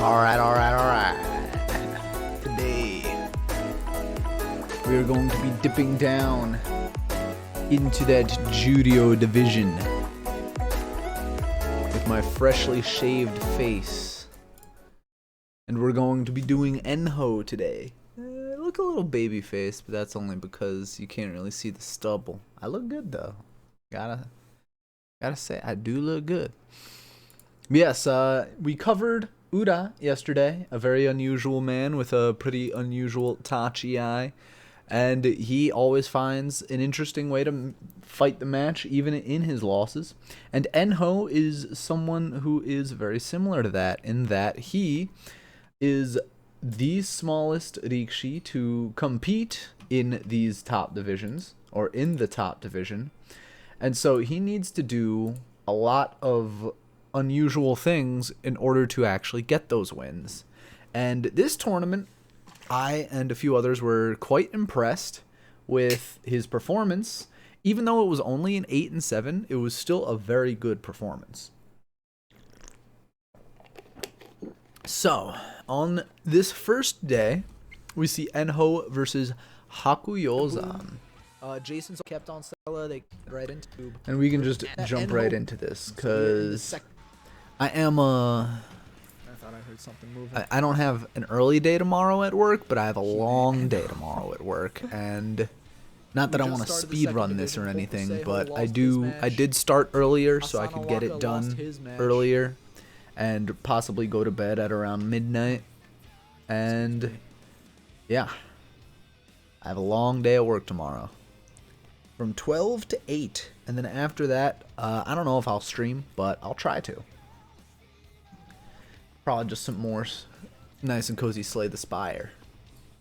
Alright. Today, we are going to be dipping down into that judo division with my freshly shaved face. And we're going to be doing Enho today. I look a little baby face, but that's only because you can't really see the stubble. I look good though. Gotta say, I do look good. Yes, we covered Ura yesterday, a very unusual man with a pretty unusual Tachi eye, and he always finds an interesting way to fight the match, even in his losses. And Enho is someone who is very similar to that, in that he is the smallest Rikishi to compete in these top divisions, or in the top division, and so he needs to do a lot of unusual things in order to actually get those wins. And this tournament, I and a few others were quite impressed with his performance. Even though it was only an 8 and 7, it was still a very good performance. So, on this first day, we see Enho versus Hakuyozan. Jason's kept on Stella, they right into, and we can just jump right into this, because I am I thought I heard something moving. I don't have an early day tomorrow at work, but I have a long day tomorrow at work, and not that I want to speed run this or anything, but I did start earlier so I could get it done earlier and possibly go to bed at around midnight. And yeah, I have a long day at work tomorrow from 12 to 8, and then after that, I don't know if I'll stream, but I'll try to. Probably just some more nice and cozy Slay the Spire.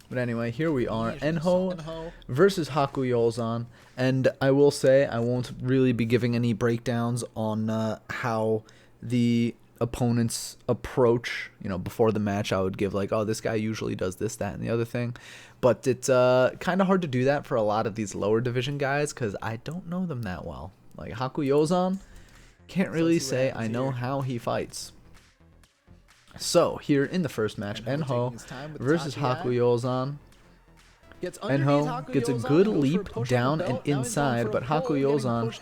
But anyway, here we are, Enho versus Hakuyozan, and I will say I won't really be giving any breakdowns on how the opponent's approach, before the match. I would give like, oh, this guy usually does this, that, and the other thing. But it's kind of hard to do that for a lot of these lower division guys because I don't know them that well. Like Hakuyozan, can't really say I know how he fights. So here in the first match, Enho versus Hakuyozan. Enho gets a good leap down and inside, but Hakuyozan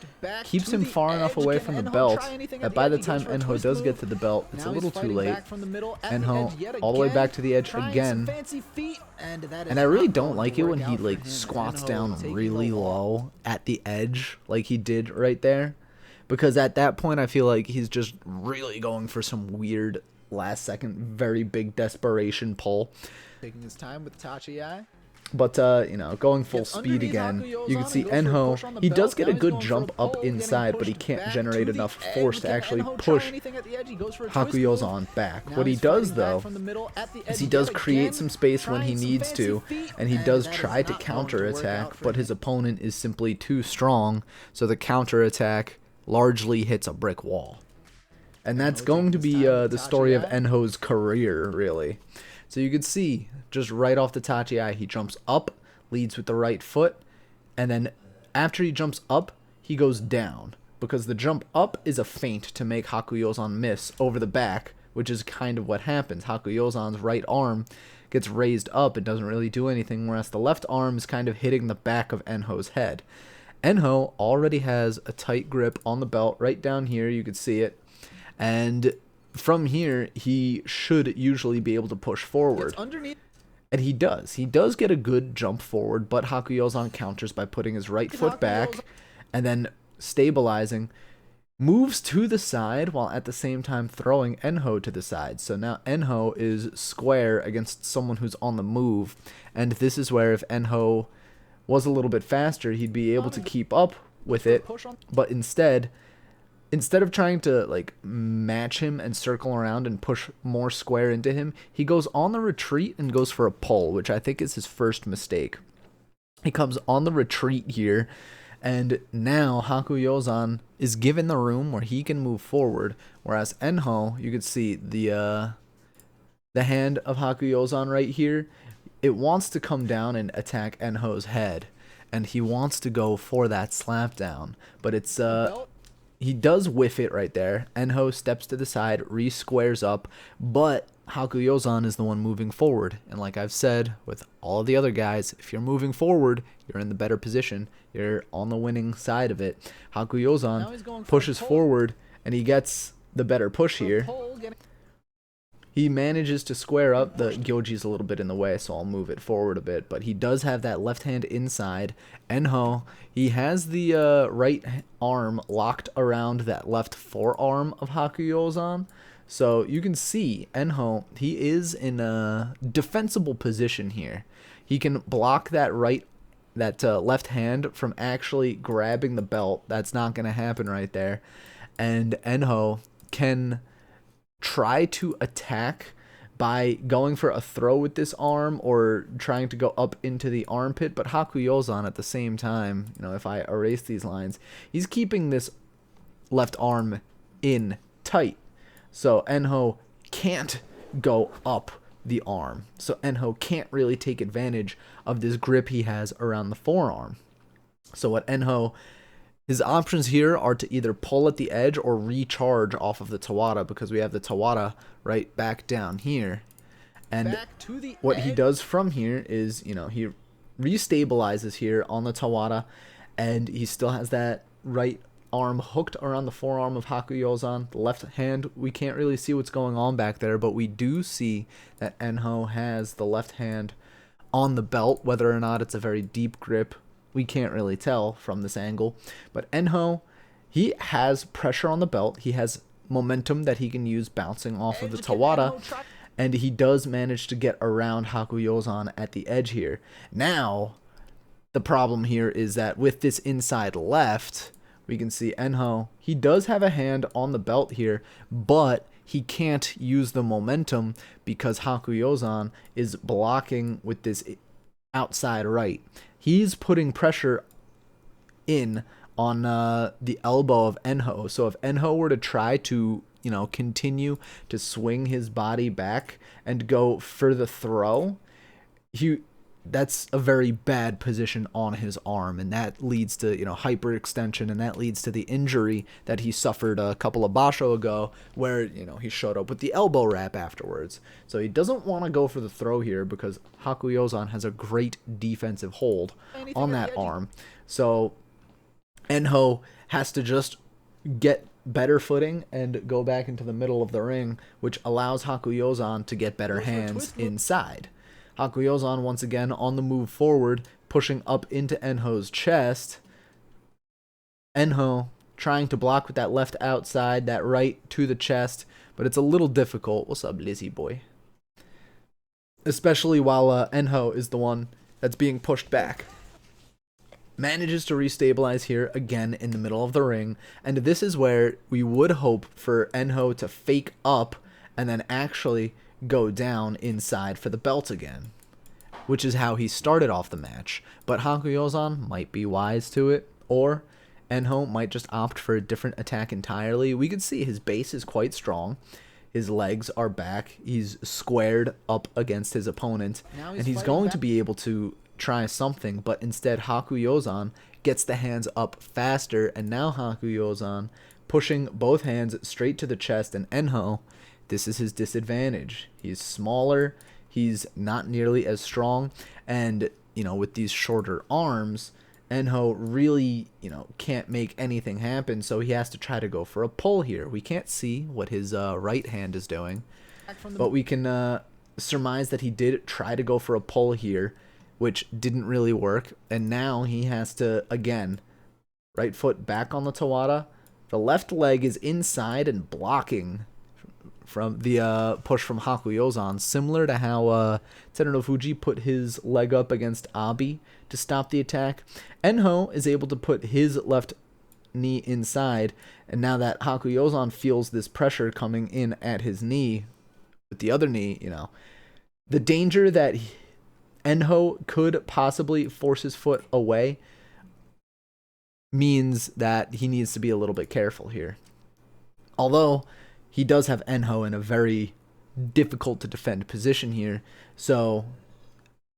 keeps him far enough away from the belt that by the time Enho does get to the belt, it's a little too late. Enho all the way back to the edge again. And I really don't like it when he like squats down really low at the edge like he did right there, because at that point I feel like he's just really going for some weird last second very big desperation pull. Taking his time with Tachi eye. But, going full speed again, you can see Enho, he does get a good jump up inside, but he can't generate enough force to actually push Hakuyozan back. What he does, though, is he does create some space when he needs to, and he does try to counterattack, but his opponent is simply too strong, so the counterattack largely hits a brick wall. And that's going to be the story of Enho's career, really. So you can see, just right off the Tachi eye, he jumps up, leads with the right foot, and then after he jumps up, he goes down, because the jump up is a feint to make Hakuyozan miss over the back, which is kind of what happens. Hakuyozan's right arm gets raised up, it doesn't really do anything, whereas the left arm is kind of hitting the back of Enho's head. Enho already has a tight grip on the belt right down here, you can see it, and from here, he should usually be able to push forward. And he does. He does get a good jump forward, but Hakuyozan counters by putting his right foot back and then stabilizing, moves to the side while at the same time throwing Enho to the side. So now Enho is square against someone who's on the move, and this is where if Enho was a little bit faster, he'd be able to keep up with it, but instead of trying to like match him and circle around and push more square into him, he goes on the retreat and goes for a pull, which I think is his first mistake. He comes on the retreat here, and now Hakuyozan is given the room where he can move forward, whereas Enho, you can see the hand of Hakuyozan right here, it wants to come down and attack Enho's head, and he wants to go for that slap down, but it's he does whiff it right there. Enho steps to the side, re-squares up, but Hakuyozan is the one moving forward. And like I've said with all of the other guys, if you're moving forward, you're in the better position. You're on the winning side of it. Hakuyozan pushes forward, and he gets the better push here. He manages to square up. The Gyoji's a little bit in the way, so I'll move it forward a bit. But he does have that left hand inside. Enho, he has the right arm locked around that left forearm of Hakuyozan. So you can see Enho, he is in a defensible position here. He can block that left hand from actually grabbing the belt. That's not going to happen right there. And Enho can try to attack by going for a throw with this arm or trying to go up into the armpit, but Hakuyozan at the same time, if I erase these lines, he's keeping this left arm in tight. So Enho can't go up the arm. So Enho can't really take advantage of this grip he has around the forearm. So what Enho, his options here are to either pull at the edge or recharge off of the Tawada, because we have the Tawada right back down here. And what he does from here is, he restabilizes here on the Tawada, and he still has that right arm hooked around the forearm of Hakuyozan. The left hand, we can't really see what's going on back there, but we do see that Enho has the left hand on the belt. Whether or not it's a very deep grip, we can't really tell from this angle. But Enho, he has pressure on the belt. He has momentum that he can use bouncing off of the Tawada. And he does manage to get around Hakuyozan at the edge here. Now, the problem here is that with this inside left, we can see Enho, he does have a hand on the belt here, but he can't use the momentum because Hakuyozan is blocking with this outside right. He's putting pressure in on the elbow of Enho. So if Enho were to try to, continue to swing his body back and go for the throw, that's a very bad position on his arm, and that leads to, hyperextension, and that leads to the injury that he suffered a couple of basho ago, where, he showed up with the elbow wrap afterwards. So he doesn't want to go for the throw here because Hakuyozan has a great defensive hold on that arm. So Enho has to just get better footing and go back into the middle of the ring, which allows Hakuyozan to get better hands inside. Hakuyozan once again on the move forward, pushing up into Enho's chest. Enho trying to block with that left outside, that right to the chest, but it's a little difficult. What's up, Lizzie boy? Especially while Enho is the one that's being pushed back. Manages to restabilize here again in the middle of the ring, and this is where we would hope for Enho to fake up and then actually go down inside for the belt again, which is how he started off the match. But Hakuyozan might be wise to it, or Enho might just opt for a different attack entirely. We could see his base is quite strong. His legs are back. He's squared up against his opponent, and he's going to be able to try something, but instead Hakuyozan gets the hands up faster, and now Hakuyozan pushing both hands straight to the chest, and Enho, this is his disadvantage. He's smaller, he's not nearly as strong, and with these shorter arms, Enho really can't make anything happen, so he has to try to go for a pull here. We can't see what his right hand is doing, but we can surmise that he did try to go for a pull here, which didn't really work, and now he has to, again, right foot back on the Tawada. The left leg is inside and blocking from the push from Hakuyozan, similar to how Terunofuji put his leg up against Abi to stop the attack. Enho is able to put his left knee inside, and now that Hakuyozan feels this pressure coming in at his knee with the other knee, the danger that Enho could possibly force his foot away means that he needs to be a little bit careful here. Although he does have Enho in a very difficult to defend position here, so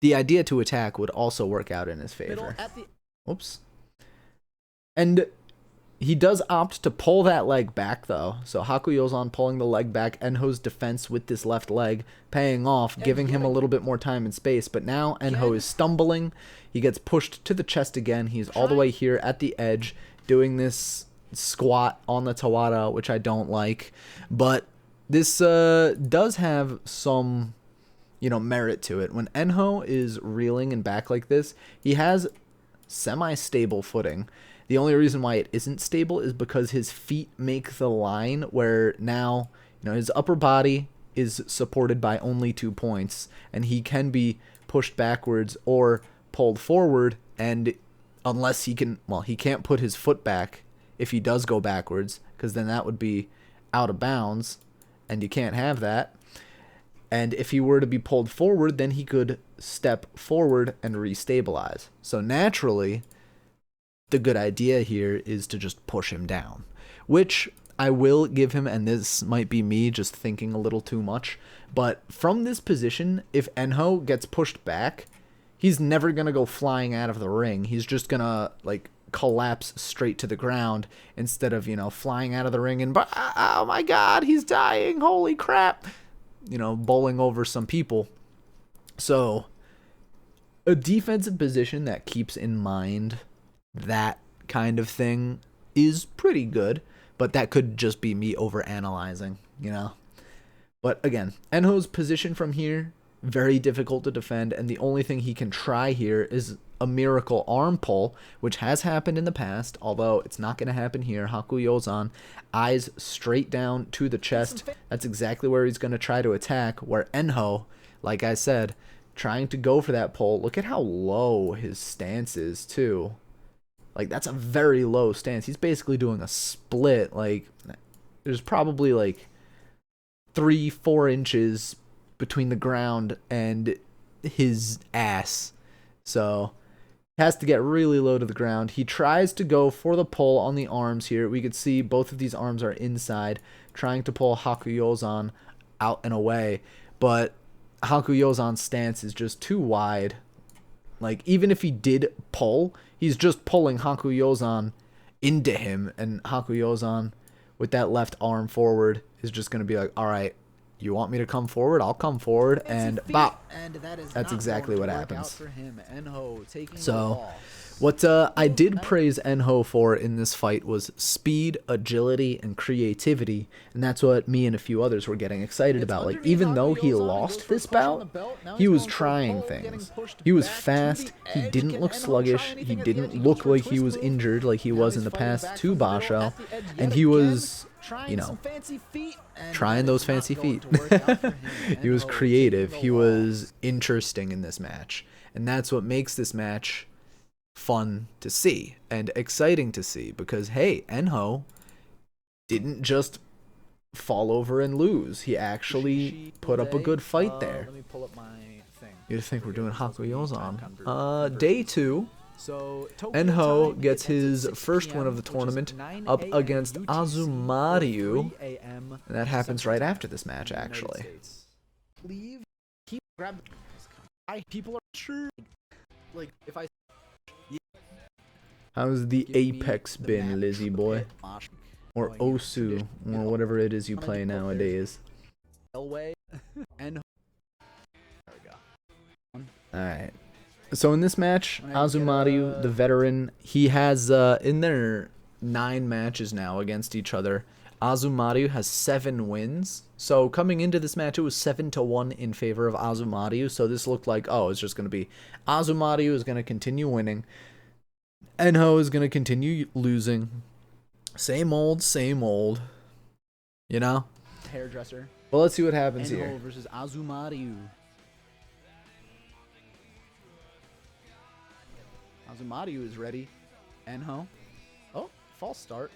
the idea to attack would also work out in his favor. Oops. And He does opt to pull that leg back, though. So Hakuyozan pulling the leg back. Enho's defense with this left leg paying off, giving him a little bit more time and space. But now Enho is stumbling. He gets pushed to the chest again. He's all the way here at the edge doing this squat on the Tawara, which I don't like. But this does have some, merit to it. When Enho is reeling and back like this, he has semi-stable footing. The only reason why it isn't stable is because his feet make the line where now, his upper body is supported by only 2 points, and he can be pushed backwards or pulled forward, and unless he can't put his foot back if he does go backwards, because then that would be out of bounds, and you can't have that. And if he were to be pulled forward, then he could step forward and restabilize. So naturally, the good idea here is to just push him down, which I will give him, and this might be me just thinking a little too much, but from this position, if Enho gets pushed back, he's never going to go flying out of the ring. He's just going to, collapse straight to the ground instead of, flying out of the ring and, oh my god, he's dying, holy crap, bowling over some people. So, a defensive position that keeps in mind that kind of thing is pretty good, but that could just be me overanalyzing, But again, Enho's position from here, very difficult to defend, and the only thing he can try here is a miracle arm pull, which has happened in the past, although it's not going to happen here. Hakuyozan, eyes straight down to the chest. That's exactly where he's going to try to attack, where Enho, like I said, trying to go for that pull. Look at how low his stance is, too. That's a very low stance. He's basically doing a split. There's probably 3-4 inches between the ground and his ass. So, has to get really low to the ground. He tries to go for the pull on the arms here. We could see both of these arms are inside, trying to pull Hakuyozan out and away. But Hakuyozan's stance is just too wide. Even if he did pull, he's just pulling Hakuyozan into him, and Hakuyozan with that left arm forward is just going to be all right, you want me to come forward? I'll come forward, and bop. That's exactly what happens. So, what I did praise Enho for in this fight was speed, agility, and creativity, and that's what me and a few others were getting excited about. Even though he lost this bout, he was trying things. He was fast, he didn't look sluggish, he didn't look like he was injured like he was in the past 2 Basho, and he was, trying those fancy feet. He was creative, he was interesting in this match, and that's what makes this match fun to see and exciting to see, because hey, Enho didn't just fall over and lose. He actually put up a good fight there. Let me pull up my thing. You'd think we're doing Hakuyozan. Day 2, Enho gets his first win of the tournament up against Azumariu, and that happens right after this match, actually. People are sure. If I How's the Apex been, Lizzie boy? Or Osu, or whatever it is you play nowadays. Elway and Alright. So in this match, Azumariu, the veteran, he has, in their 9 matches now against each other, Azumariu has 7 wins. So coming into this match, it was 7-1 in favor of Azumariu. So this looked like, oh, it's just going to be Azumariu is going to continue winning. Enho is going to continue losing. Same old, hairdresser. Well, let's see what happens Enho here. versus Azumariu. Azumariu is ready. Enho. Oh, false start.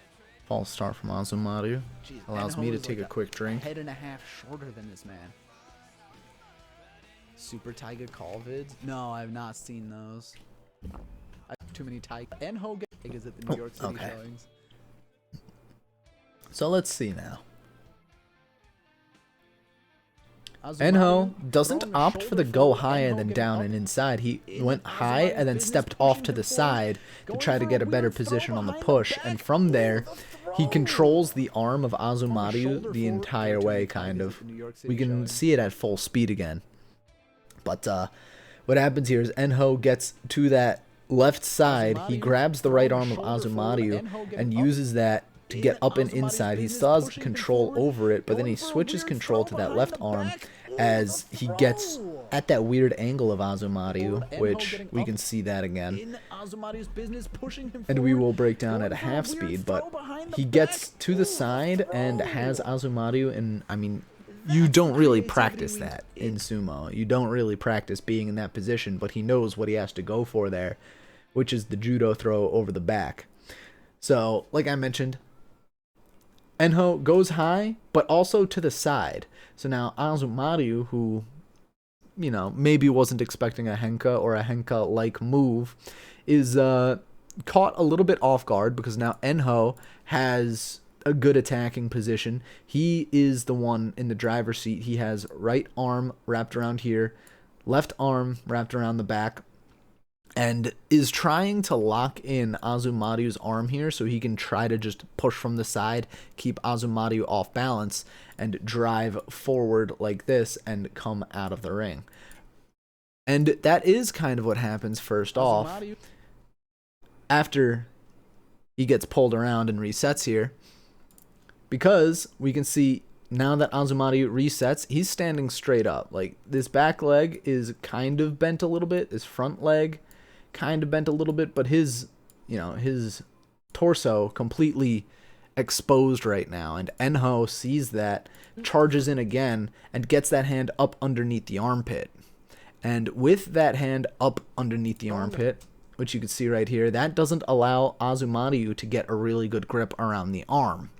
False start from Azumariu. Jeez, Allows Enho me to is take a quick drink. Head and a half shorter than this man. Super Taiga call vids? No, I've not seen those. I have too many Taiga. Enho Tigers at the New York City showings. So let's see now. Enho doesn't opt for the go high and then down and inside. He went high and then stepped off to the side to try to get a better position on the push. And from there, he controls the arm of Azumariu the entire way, kind of. We can see it at full speed again. But what happens here is Enho gets to that left side. He grabs the right arm of Azumariu and uses that to get up and inside. He still has control over it, but then he switches control to that left arm as he gets at that weird angle of Azumariu, which we can see that again. And we will break down at half speed, but he gets to the side and has Azumariu, and I mean, you don't really practice that in sumo. You don't really practice being in that position, but he knows what he has to go for there, which is the judo throw over the back. So, like I mentioned, Enho goes high, but also to the side. So now Azumariu, who, you know, maybe wasn't expecting a Henka or a Henka-like move, is caught a little bit off guard because now Enho has a good attacking position. He is the one in the driver's seat. He has right arm wrapped around here, left arm wrapped around the back, and is trying to lock in Azumariu's arm here so he can try to just push from the side, keep Azumariu off balance, and drive forward like this and come out of the ring. And that is kind of what happens first off. After he gets pulled around and resets here, because we can see now that Azumariu resets, he's standing straight up. Like, this back leg is kind of bent a little bit, his front leg kind of bent a little bit, but his, you know, his torso completely exposed right now. And Enho sees that, charges in again, and gets that hand up underneath the armpit. And with that hand up underneath the armpit, which you can see right here, that doesn't allow Azumariu to get a really good grip around the arm.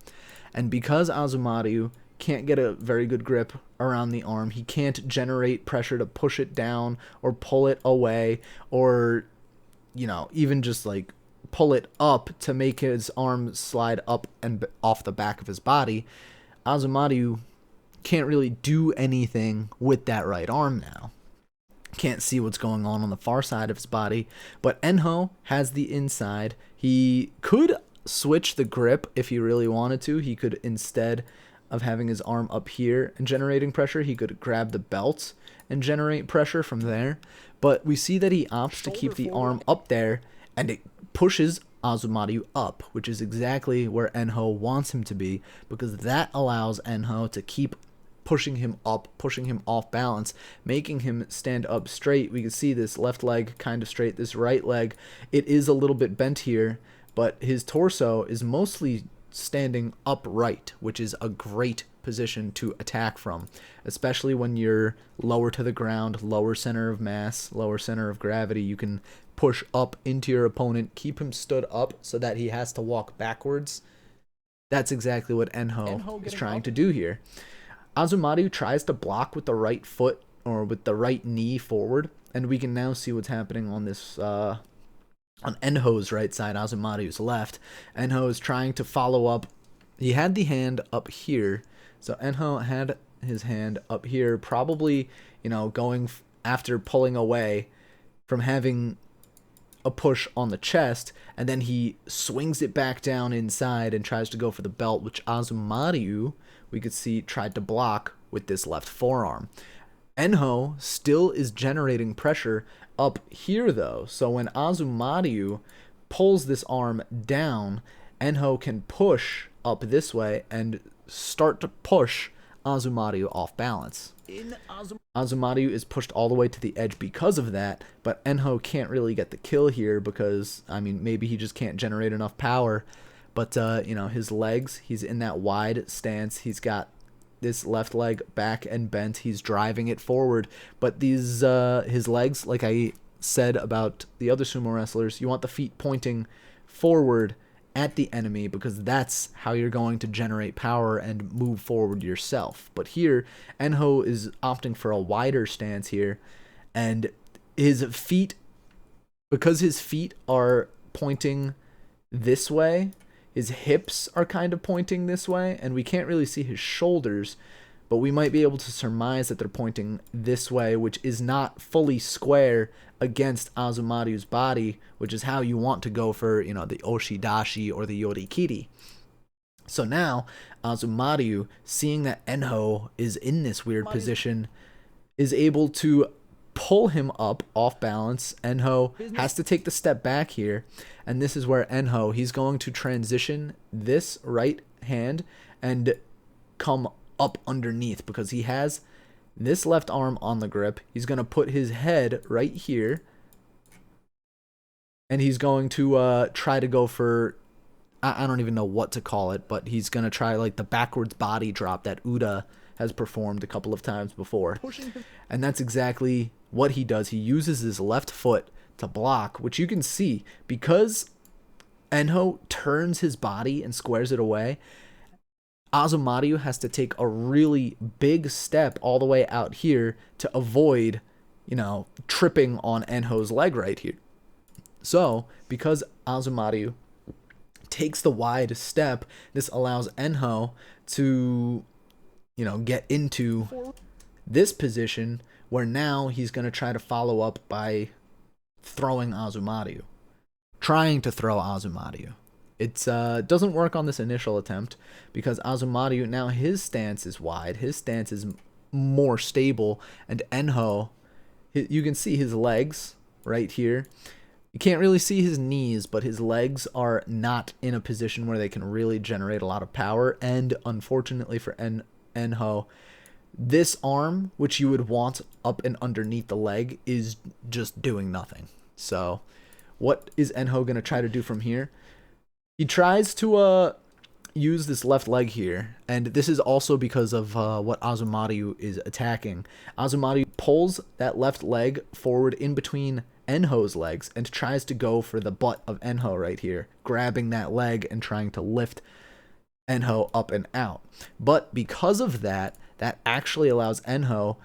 And because Azumariu can't get a very good grip around the arm, he can't generate pressure to push it down or pull it away, or, you know, even just like pull it up to make his arm slide up and off the back of his body. Azumariu can't really do anything with that right arm now. Can't see what's going on the far side of his body, but Enho has the inside. He could switch the grip if he really wanted to. He could, instead of having his arm up here and generating pressure, he could grab the belt and generate pressure from there. But we see that he opts to keep the arm up there, and it pushes Azumariu up, which is exactly where Enho wants him to be, because that allows Enho to keep pushing him up, pushing him off balance, making him stand up straight. We can see this left leg kind of straight, this right leg, it is a little bit bent here, but his torso is mostly standing upright, which is a great position to attack from, especially when you're lower to the ground, lower center of mass, lower center of gravity. You can push up into your opponent, keep him stood up so that he has to walk backwards. That's exactly what Enho is trying to do here. Azumariu tries to block with the right foot or with the right knee forward, and we can now see what's happening on this on Enho's right side, Azumariu's left. Enho is trying to follow up. He had the hand up here, so Enho had his hand up here, probably, you know, going after pulling away from having a push on the chest, and then he swings it back down inside and tries to go for the belt, which Azumariu, we could see, tried to block with this left forearm. Enho still is generating pressure up here though, so when Azumariu pulls this arm down, Enho can push up this way and start to push Azumariu off balance. Azumariu is pushed all the way to the edge because of that, but Enho can't really get the kill here because, I mean, maybe he just can't generate enough power. But, you know, his legs, he's in that wide stance. He's got this left leg back and bent. He's driving it forward. But these, his legs, like I said about the other sumo wrestlers, you want the feet pointing forward at the enemy because that's how you're going to generate power and move forward yourself. But here, Enho is opting for a wider stance here. And his feet, because his feet are pointing this way, his hips are kind of pointing this way, and we can't really see his shoulders, but we might be able to surmise that they're pointing this way, which is not fully square against Azumaryu's body, which is how you want to go for, you know, the Oshidashi or the Yorikiri. So now, Azumaryu, seeing that Enho is in this weird position, is able to pull him up off balance. Enho has to take the step back here, and this is where Enho, he's going to transition this right hand and come up underneath because he has this left arm on the grip. He's going to put his head right here, and he's going to try to go for, I don't even know what to call it, but he's going to try like the backwards body drop that Uda has performed a couple of times before. And that's exactly what he does. He uses his left foot to block, which you can see because Enho turns his body and squares it away. Azumaryu has to take a really big step all the way out here to avoid, you know, tripping on Enho's leg right here. So, because Azumaryu takes the wide step, this allows Enho to, you know, get into this position where now he's going to try to follow up by throwing Azumaryu. Trying to throw Azumaryu. It doesn't work on this initial attempt because Azumaryu, now his stance is wide. His stance is more stable. And Enho, you can see his legs right here. You can't really see his knees, but his legs are not in a position where they can really generate a lot of power. And unfortunately for Enho, this arm, which you would want up and underneath the leg, is just doing nothing. So what is Enho going to try to do from here? He tries to use this left leg here, and this is also because of what Azumaryu is attacking. Azumaryu pulls that left leg forward in between Enho's legs and tries to go for the butt of Enho right here, grabbing that leg and trying to lift Enho up and out. But because of that, that actually allows Enho,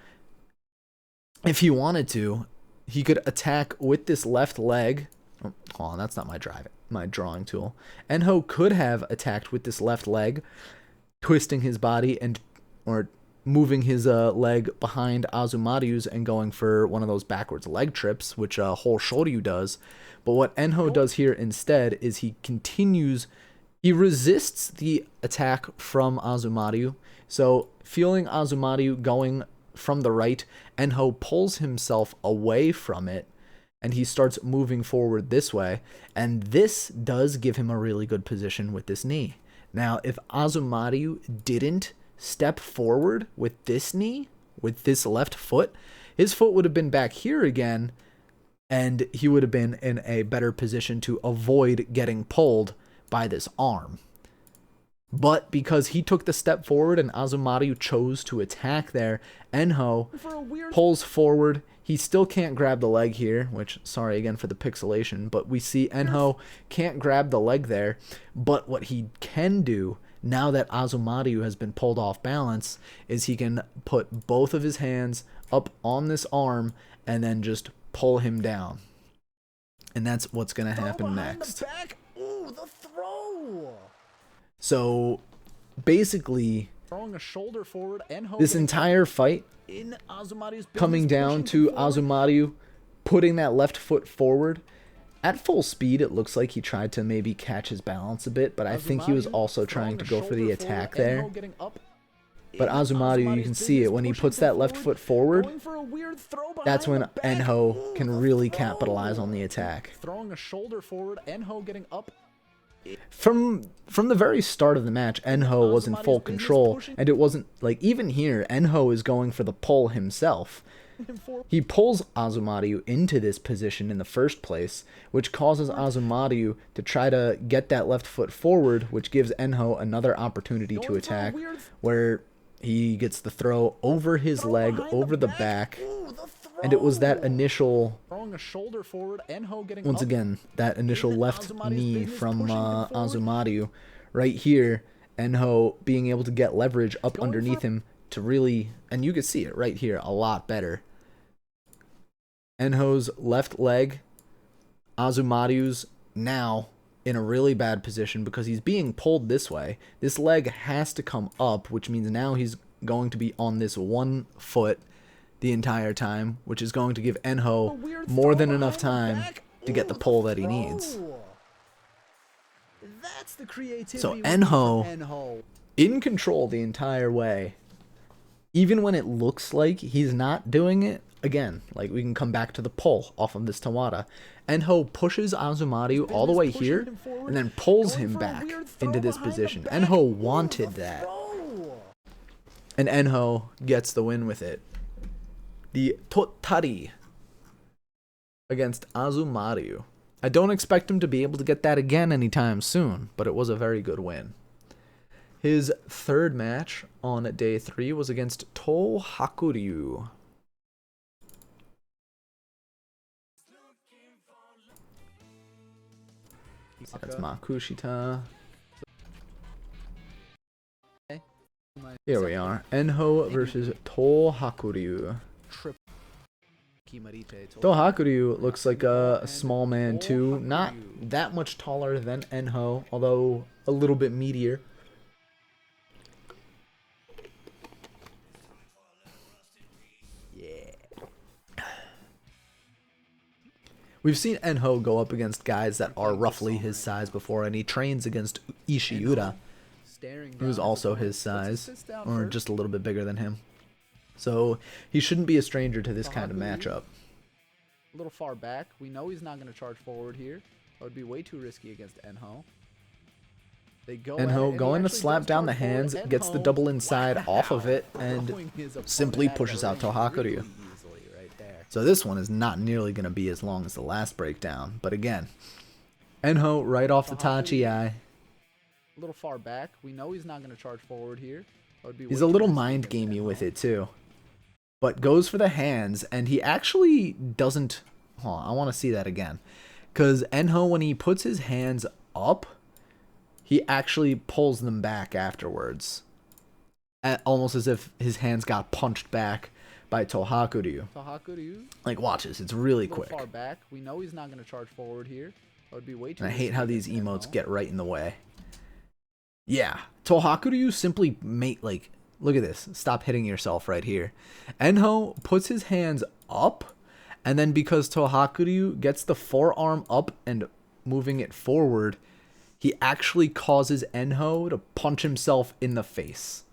if he wanted to, he could attack with this left leg. Oh, hold on, that's not my drawing tool. Enho could have attacked with this left leg, twisting his body or moving his leg behind Azumaryu's and going for one of those backwards leg trips, which whole Shoryu does. But what Enho does here instead is he resists the attack from Azumaryu. So feeling Azumaryu going from the right, Enho pulls himself away from it, and he starts moving forward this way, and this does give him a really good position with this knee. Now, if Azumaryu didn't step forward with this knee, with this left foot, his foot would have been back here again, and he would have been in a better position to avoid getting pulled by this arm. But because he took the step forward and Azumaryu chose to attack there, Enho pulls forward. He still can't grab the leg here, which, sorry again for the pixelation, but we see Enho can't grab the leg there. But what he can do, now that Azumaryu has been pulled off balance, is he can put both of his hands up on this arm and then just pull him down. And that's what's going to happen next. Ooh, the throw! So, basically, throwing a shoulder forward, Enho this entire fight in Azumaryu's coming down to Azumaryu putting that left foot forward. At full speed, it looks like he tried to maybe catch his balance a bit, but I think he was also trying to go for the attack there. But Azumaryu, you can see it, when he puts that left foot forward, that's when Enho can really capitalize on the attack. Throwing a shoulder forward, Enho getting up. From the very start of the match, Enho was in full control, and it wasn't, like, even here, Enho is going for the pull himself. He pulls Azumaryu into this position in the first place, which causes Azumaryu to try to get that left foot forward, which gives Enho another opportunity to attack, where he gets the throw over his leg, over the back, and it was that initial, once again, that initial left knee from Azumaryu right here, Enho being able to get leverage up underneath him to really, and you can see it right here a lot better. Enho's left leg, Azumaryu's now in a really bad position because he's being pulled this way. This leg has to come up, which means now he's going to be on this 1 foot the entire time, which is going to give Enho more than enough time to get the pull that he needs. That's the creativity. So Enho in control the entire way. Even when it looks like he's not doing it, again, like we can come back to the pull off of this Tawada. Enho pushes Azumariu all the way here and then pulls him back into this position. Enho wanted that. And Enho gets the win with it. The Totari against Azumariu. I don't expect him to be able to get that again anytime soon, but it was a very good win. His third match on day 3 was against Tohakuryu. That's Makushita. Here we are. Enho versus Tohakuryu. Tohakuryu looks like a small man too. Not that much taller than Enho, although a little bit meatier. We've seen Enho go up against guys that are roughly his size before, and he trains against Ishiura, who's also his size, or just a little bit bigger than him. So he shouldn't be a stranger to this kind of matchup. A little far back. We know he's not going to charge forward here. That would be way too risky against Enho. Enho going to slap down the hands, gets the double inside off of it, and simply pushes out Tohakuryu. So this one is not nearly going to be as long as the last breakdown. But again, Enho right off the Tachi eye. A little far back. We know he's not going to charge forward here. He's a little mind gamey with it too. But goes for the hands, and he actually doesn't... Hold on, I want to see that again. Because Enho, when he puts his hands up, he actually pulls them back afterwards. Almost as if his hands got punched back by Tohakuryu. Like, watch this. It's really quick. Far back. We know he's not going to charge forward here. That would be way too. And I hate how these emotes get right in the way. Yeah, Tohakuryu simply like, look at this. Stop hitting yourself right here. Enho puts his hands up, and then because Tohakuryu gets the forearm up and moving it forward, he actually causes Enho to punch himself in the face.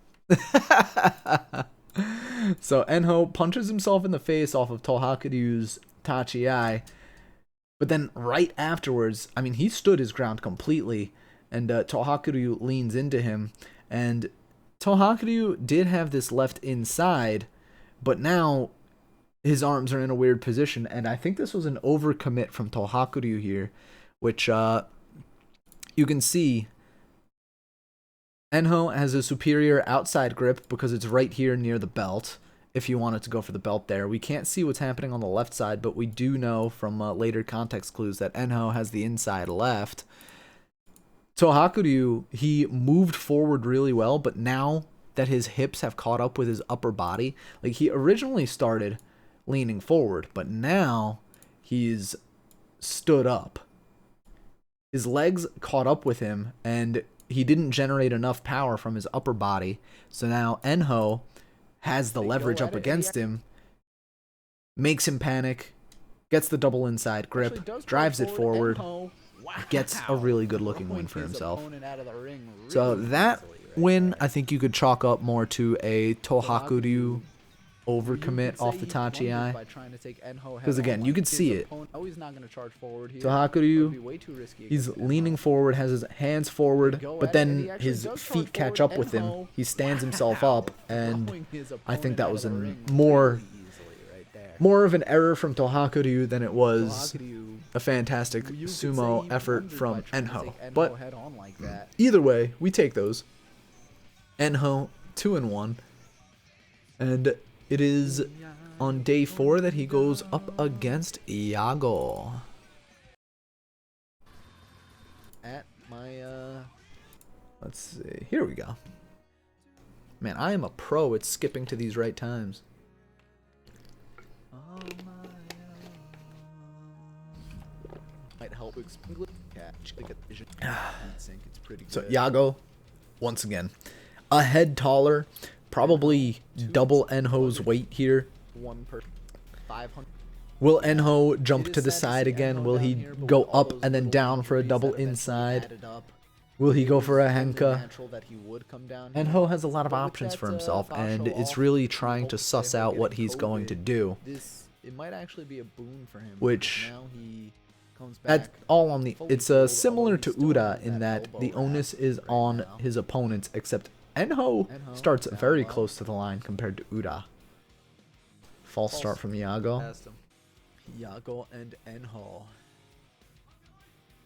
So Enho punches himself in the face off of Tohakuryu's Tachi-ai, but then right afterwards, I mean, he stood his ground completely, and Tohakuryu leans into him, and Tohakuryu did have this left inside, but now his arms are in a weird position, and I think this was an overcommit from Tohakuryu here, which you can see Enho has a superior outside grip because it's right here near the belt. If you wanted to go for the belt there, we can't see what's happening on the left side, but we do know from later context clues that Enho has the inside left. Tohakuryu, he moved forward really well, but now that his hips have caught up with his upper body, like he originally started leaning forward, but now he's stood up. His legs caught up with him, and he didn't generate enough power from his upper body, so now Enho has the leverage up against him, makes him panic, gets the double inside grip, drives it forward, gets a really good looking win for himself. So that win, I think you could chalk up more to a Tohakuryu overcommit off the Tachi-ai. Because again, you could see it. Tohakuryu, he's leaning forward, has his hands forward, but then his feet catch up with him. He stands himself up, and I think that was more of an error from Tohakuryu than it was a fantastic sumo effort from Enho. But either way, we take those. Enho 2-1, and it is on day 4 that he goes up against Iago. At my let's see. Here we go. Man, I am a pro at skipping to these right times. Might help explain. So Iago, once again, a head taller, probably double Enho's weight here. 500. Will Enho jump to the side again? Will he go up and then down for a double inside? Will he go for a Henka? Enho has a lot of options for himself, and it's really trying to suss out what he's going to do. It might actually be a boon for him. Which, now he comes back. that's all on the. It's similar to Uda in that the onus is on his opponents, except Enho starts very close to the line compared to Uda. False start from Yago. Yago and Enho.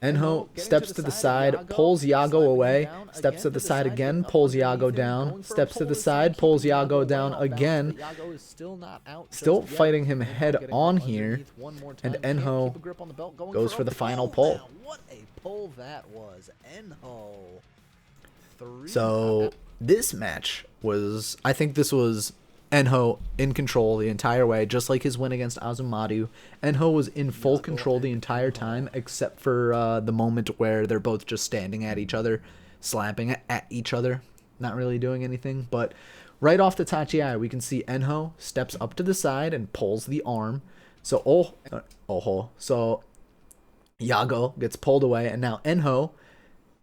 Enho steps to the side, pulls Yago away, steps to the side again, pulls Yago down, steps to the side, pulls Yago down again. Still fighting him head on here, and Enho goes for the final pull. What a pull that was. Enho. So this match was, I think this was Enho in control the entire way, just like his win against Azumariu. Enho was in full control the entire time, except for the moment where they're both just standing at each other, slapping at each other, not really doing anything. But right off the Tachi, we can see Enho steps up to the side and pulls the arm. So so Yago gets pulled away, and now Enho,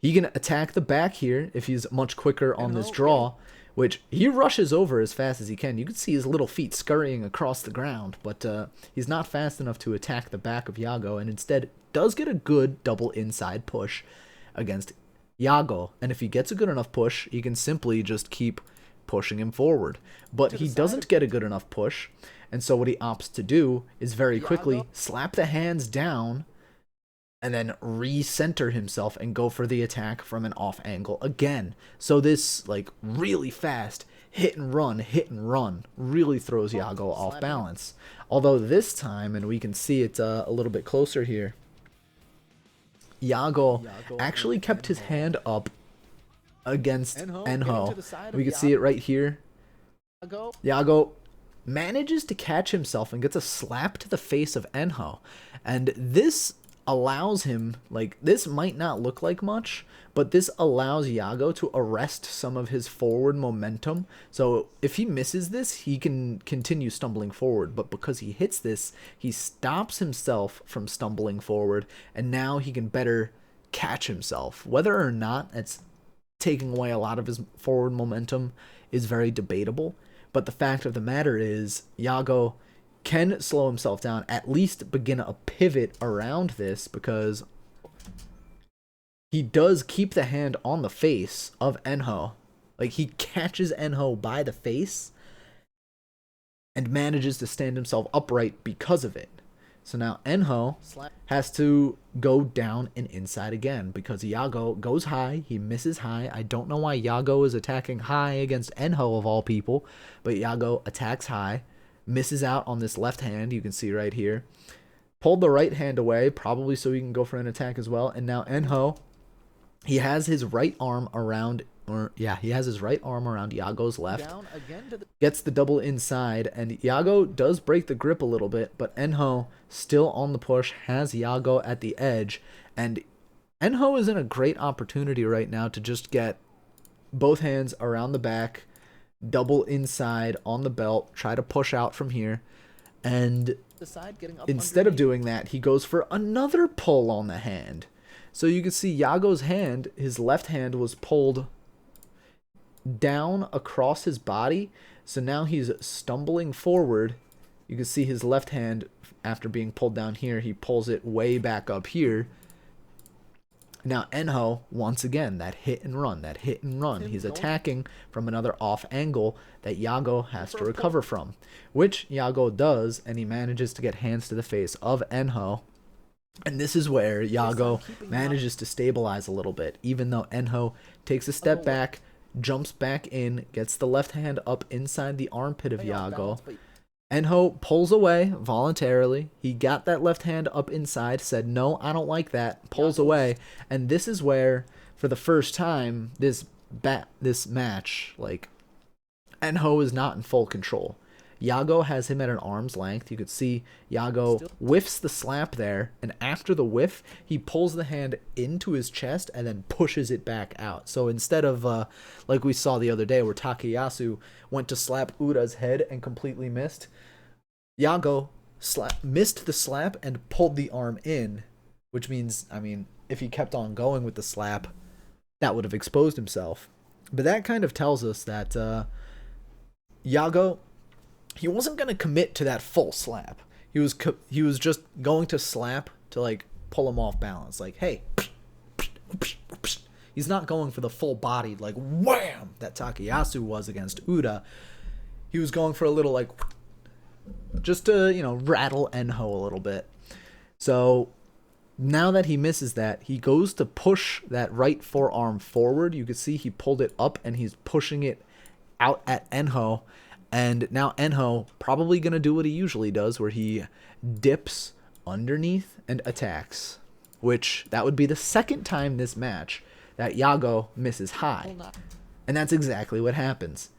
he can attack the back here if he's much quicker on this draw, which he rushes over as fast as he can. You can see his little feet scurrying across the ground, but he's not fast enough to attack the back of Yago, and instead does get a good double inside push against Yago. And if he gets a good enough push, he can simply just keep pushing him forward. But he doesn't get a good enough push, and so what he opts to do is very quickly slap the hands down and then recenter himself and go for the attack from an off angle again. So this, like, really fast hit and run really throws Yago off balance. Although this time, and we can see it a little bit closer here, Yago actually kept his hand up against Enho. We can see it right here. Yago manages to catch himself and gets a slap to the face of Enho. And this allows him, like, this might not look like much, but this allows Yago to arrest some of his forward momentum. So if he misses this, he can continue stumbling forward, but because he hits this, he stops himself from stumbling forward, and now he can better catch himself. Whether or not it's taking away a lot of his forward momentum is very debatable, but the fact of the matter is Yago can slow himself down, at least begin a pivot around this, because he does keep the hand on the face of Enho. Like, he catches Enho by the face and manages to stand himself upright because of it. So now Enho has to go down and inside again, because Yago goes high, he misses high. I don't know why Yago is attacking high against Enho of all people, but Yago attacks high, misses out on this left hand, you can see right here. Pulled the right hand away, probably so he can go for an attack as well. And now Enho, he has his right arm around, he has his right arm around Yago's left. Gets the double inside, and Yago does break the grip a little bit, but Enho, still on the push, has Yago at the edge. And Enho is in a great opportunity right now to just get both hands around the back, double inside on the belt, try to push out from here, and instead of doing that, he goes for another pull on the hand. So you can see Yago's hand, his left hand was pulled down across his body, so now he's stumbling forward. You can see his left hand, after being pulled down here, he pulls it way back up here. Now Enho, once again, that hit and run. He's attacking from another off angle that Yago has to recover from, which Yago does, and he manages to get hands to the face of Enho. And this is where Yago manages to stabilize a little bit, even though Enho takes a step back, jumps back in, gets the left hand up inside the armpit of Yago. Enho pulls away voluntarily. He got that left hand up inside, said, no, I don't like that, pulls away. And this is where, for the first time, this match, like, Enho is not in full control. Yago has him at an arm's length. You could see Yago whiffs the slap there, and after the whiff, he pulls the hand into his chest and then pushes it back out. So instead of, like we saw the other day where Takayasu went to slap Ura's head and completely missed, Yago missed the slap and pulled the arm in, which means, I mean, if he kept on going with the slap, that would have exposed himself. But that kind of tells us that Yago, he wasn't going to commit to that full slap. He was just going to slap to, like, pull him off balance. Like, hey. He's not going for the full bodied, like, wham, that Takayasu was against Ura. He was going for a little, like, just to, you know, rattle Enho a little bit. So now that he misses that, he goes to push that right forearm forward. You can see he pulled it up and he's pushing it out at Enho. And now Enho probably going to do what he usually does, where he dips underneath and attacks, which that would be the second time this match that Yago misses high. And that's exactly what happens.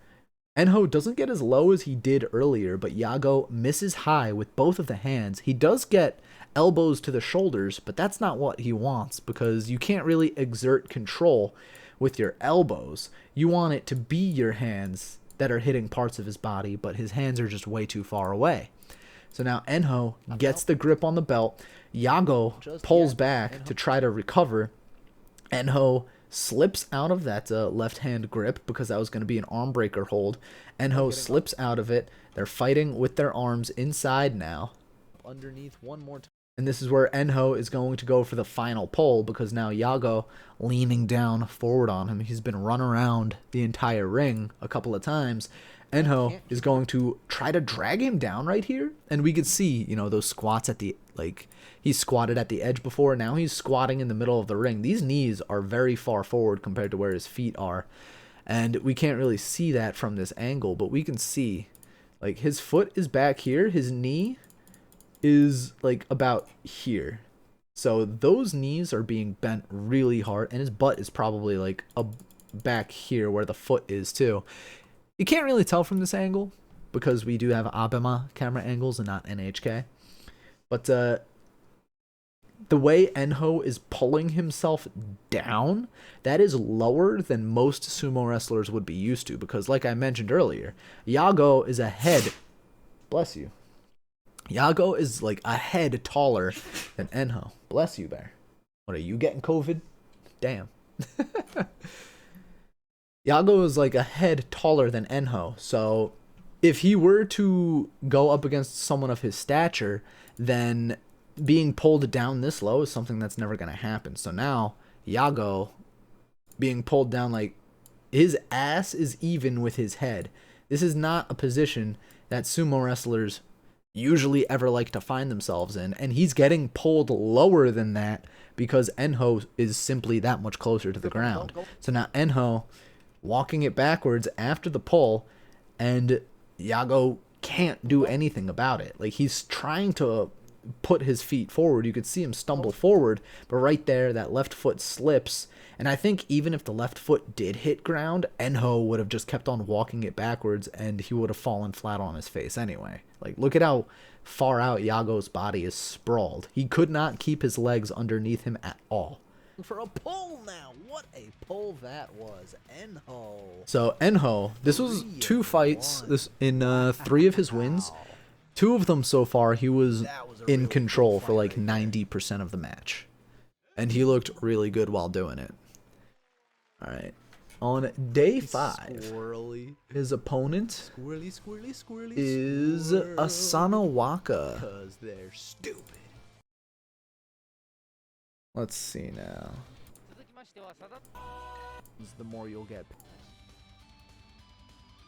Enho doesn't get as low as he did earlier, but Yago misses high with both of the hands. He does get elbows to the shoulders, but that's not what he wants, because you can't really exert control with your elbows. You want it to be your hands that are hitting parts of his body, but his hands are just way too far away. So now Enho gets the grip on the belt. Yago pulls back to try to recover. Enho slips out of that left hand grip, because that was going to be an arm breaker hold. Enho slips out of it. They're fighting with their arms inside now. Underneath one more time. And this is where Enho is going to go for the final pull, because now Yago leaning down forward on him. He's been run around the entire ring a couple of times. Enho is going to try to drag him down right here. And we could see, you know, those squats at the, like, he squatted at the edge before. Now he's squatting in the middle of the ring. These knees are very far forward compared to where his feet are. And we can't really see that from this angle, but we can see, like, his foot is back here. His knee is, like, about here. So those knees are being bent really hard. And his butt is probably, like, back here where the foot is, too. You can't really tell from this angle, because we do have Abema camera angles and not NHK. But the way Enho is pulling himself down, that is lower than most sumo wrestlers would be used to. Because like I mentioned earlier, Yago is a head. Bless you. Yago is like a head taller than Enho. Bless you, Bear. What, are you getting COVID? Damn. Yago is like a head taller than Enho, so if he were to go up against someone of his stature, then being pulled down this low is something that's never going to happen. So now, Yago being pulled down, like, his ass is even with his head. This is not a position that sumo wrestlers usually ever like to find themselves in, and he's getting pulled lower than that because Enho is simply that much closer to the ground. So now Enho walking it backwards after the pull, and Yago can't do anything about it. Like, he's trying to put his feet forward. You could see him stumble forward, but right there, that left foot slips. And I think even if the left foot did hit ground, Enho would have just kept on walking it backwards, and he would have fallen flat on his face anyway. Like, look at how far out Yago's body is sprawled. He could not keep his legs underneath him at all. For a pull now. What a pull that was. Enho. So Enho, this was 2 fights in 3 of his wins. 2 of them so far, he was in control for like 90% of the match. And he looked really good while doing it. Alright. On day 5, his opponent is Asano Waka. Because they're stupid. Let's see now. The more you'll get.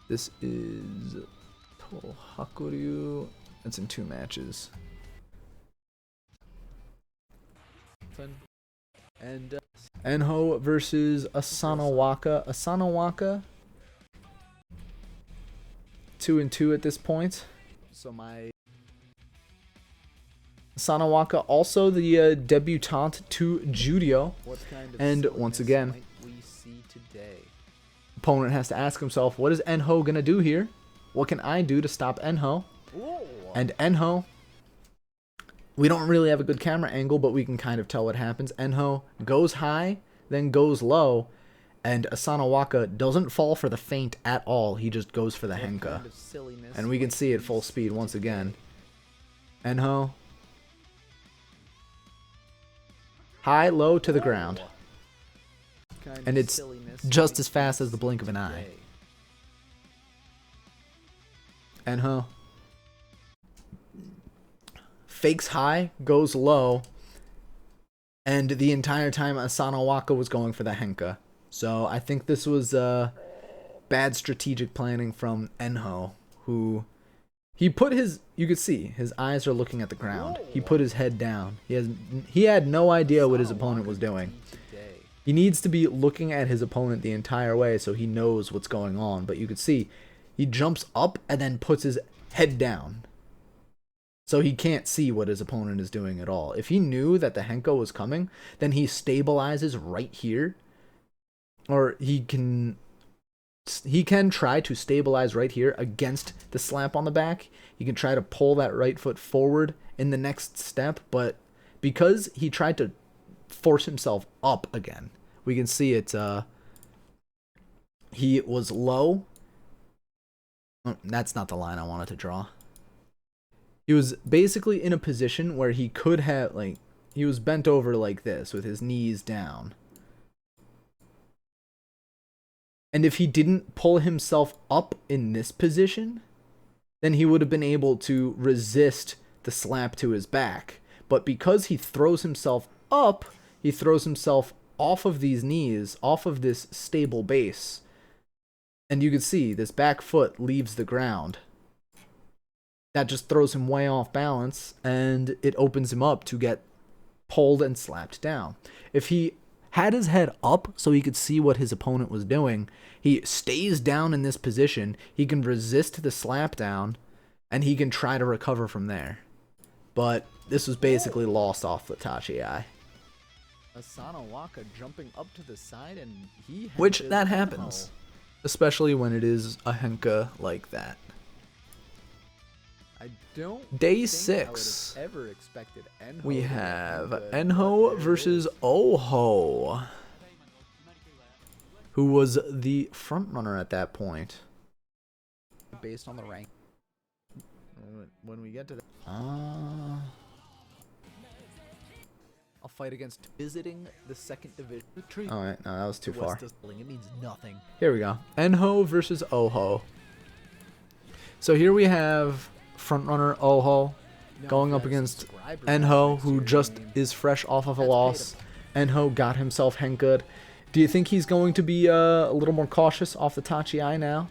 This is Tohakuryu. It's in 2 matches. And Enho versus Asano Waka. Asano Waka 2-2 at this point. so my Asano Waka also the debutante to Judio. what kind of And once again, might we see today? Opponent has to ask himself, what is Enho gonna do here? what can I do to stop Enho? Ooh. And Enho, we don't really have a good camera angle, but we can kind of tell what happens. Enho goes high, then goes low, and Asanawaka doesn't fall for the feint at all. He just goes for the henka. Kind of silliness, And we can see it full speed once again. Enho. High, low, to the ground. kind And of it's silliness just makes as fast me as the blink of an eye. day. Enho fakes high, goes low, and the entire time Asanawaka was going for the henka. So I think this was bad strategic planning from Enho, who he put his, you could see his eyes are looking at the ground. He put his head down. He had no idea what his opponent was doing. He needs to be looking at his opponent the entire way so he knows what's going on. But you could see he jumps up and then puts his head down. So he can't see what his opponent is doing at all. If he knew that the henko was coming, then he stabilizes right here. Or he can try to stabilize right here against the slap on the back. He can try to pull that right foot forward in the next step, but because he tried to force himself up again, we can see it, he was low. That's not the line I wanted to draw. He was basically in a position where he could have, like, he was bent over like this with his knees down. And if he didn't pull himself up in this position, then he would have been able to resist the slap to his back. But because he throws himself up, he throws himself off of these knees, off of this stable base. And you can see this back foot leaves the ground. That just throws him way off balance, and it opens him up to get pulled and slapped down. If he had his head up so he could see what his opponent was doing, he stays down in this position, he can resist the slap down, and he can try to recover from there. But this was basically lost off the Tachi eye. Asanawaka jumping up to the side, and he Which, henkas that Enho. happens. Especially when it is a henka like that. I don't Day think 6. I would have ever expected Enho We to have henka, Enho but versus Oho, who was the front runner at that point. based on the rank. When we get to that, Uh, I'll fight against visiting the second division. Alright, no, that was too far. It means nothing. Here we go. Enho versus Oho. So here we have frontrunner Oho going up against Enho, who just is fresh off of a loss. Enho got himself henkud. Do you think he's going to be a little more cautious off the Tachi eye now?